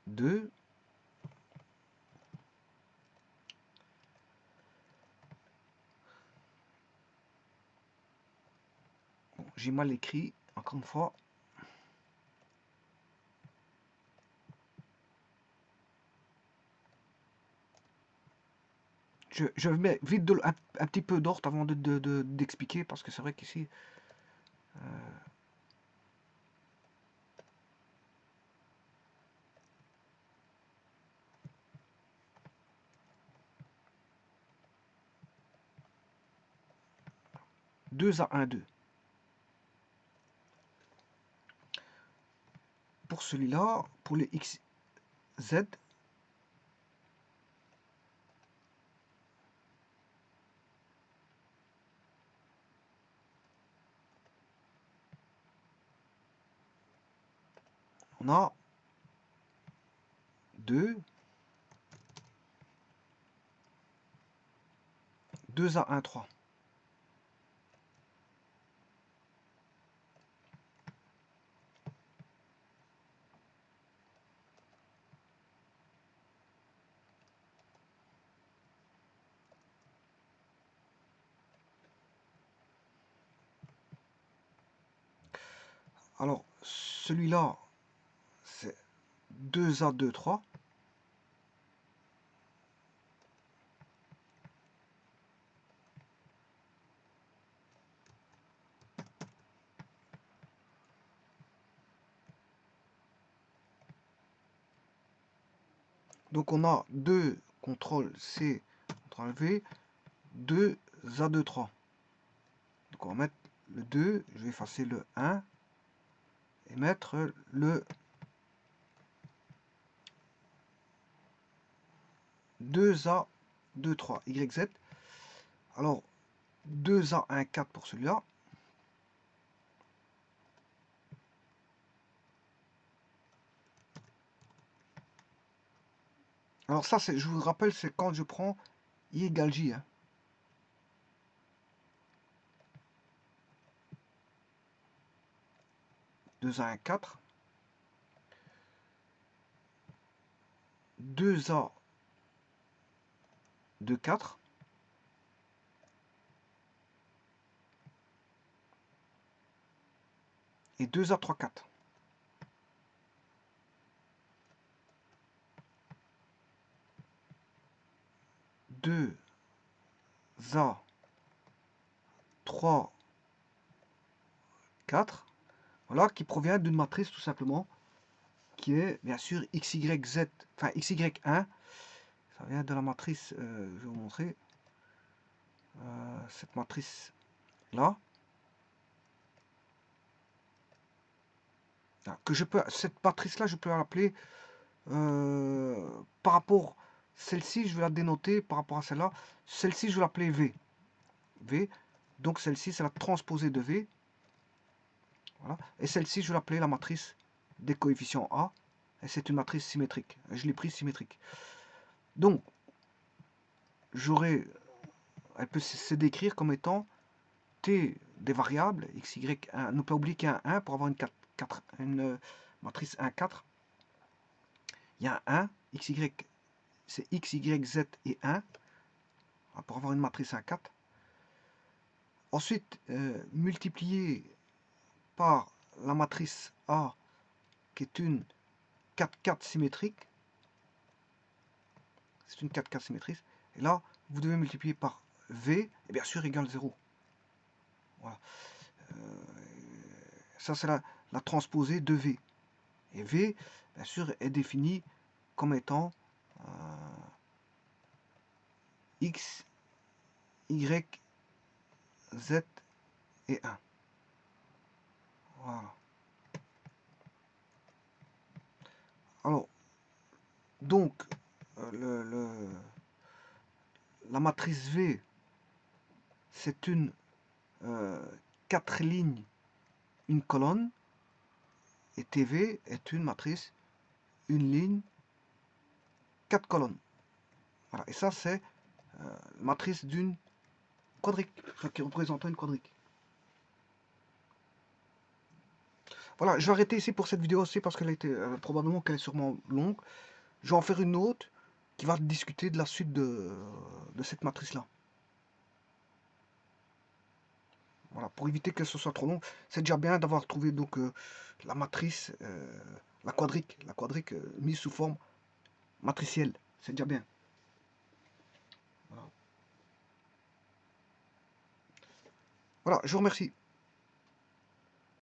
2. Bon, j'ai mal écrit, encore une fois. Je mets vite un petit peu d'ordre avant d'expliquer, parce que c'est vrai qu'ici... 2A1, 2. Pour celui-là, pour les XZ, on a 2, 2A1, 3. Alors, celui-là, c'est 2A2, 3. Donc on a 2 CTRL-C, CTRL-V, 2A2, 3. Donc on va mettre le 2, je vais effacer le 1 et mettre le 2A2, 3, YZ. Alors 2A1, 4 pour celui-là. Alors ça, je vous rappelle, c'est quand je prends I égale J. Hein. 2A1, 4. 2A2, 4. et 2A, 3, 4. 2A, 3, 4. Voilà, qui provient d'une matrice tout simplement, qui est bien sûr XYZ, enfin XY1. Ça vient de la matrice, je vais vous montrer, cette matrice là. Que je peux, cette matrice là, je peux l'appeler par rapport, celle-ci, je vais la dénoter par rapport à celle-là. Celle-ci, je vais l'appeler V. V. Donc celle-ci, c'est la transposée de V. Voilà. Et celle-ci, je vais l'appeler la matrice des coefficients A. Et c'est une matrice symétrique. Je l'ai prise symétrique. Donc, elle peut se décrire comme étant T des variables, x, y, 1. Ne pas oublier qu'il y a un 1 pour avoir une matrice 1, 4. Il y a un 1, x, y, c'est x, y, z et 1. Pour avoir une matrice 1, 4. Ensuite, multiplier par la matrice A, qui est une 4, 4 symétrique. C'est une 4, 4 symétrique. Et là, vous devez multiplier par V, et bien sûr, égale 0. Voilà. Ça, c'est la transposée de V. Et V, bien sûr, est défini comme étant X, Y, Z et 1. Voilà. Alors, donc, la matrice V, c'est une 4 lignes, une colonne, et TV est une matrice, une ligne, 4 colonnes. Voilà. Et ça, c'est matrice d'une quadrique, enfin, qui représente une quadrique. Voilà, je vais arrêter ici pour cette vidéo aussi parce qu'elle était probablement qu'elle est sûrement longue. Je vais en faire une autre qui va discuter de la suite de cette matrice-là. Voilà, pour éviter que ce soit trop long, c'est déjà bien d'avoir trouvé donc la matrice, la quadrique mise sous forme matricielle. C'est déjà bien. Voilà, je vous remercie.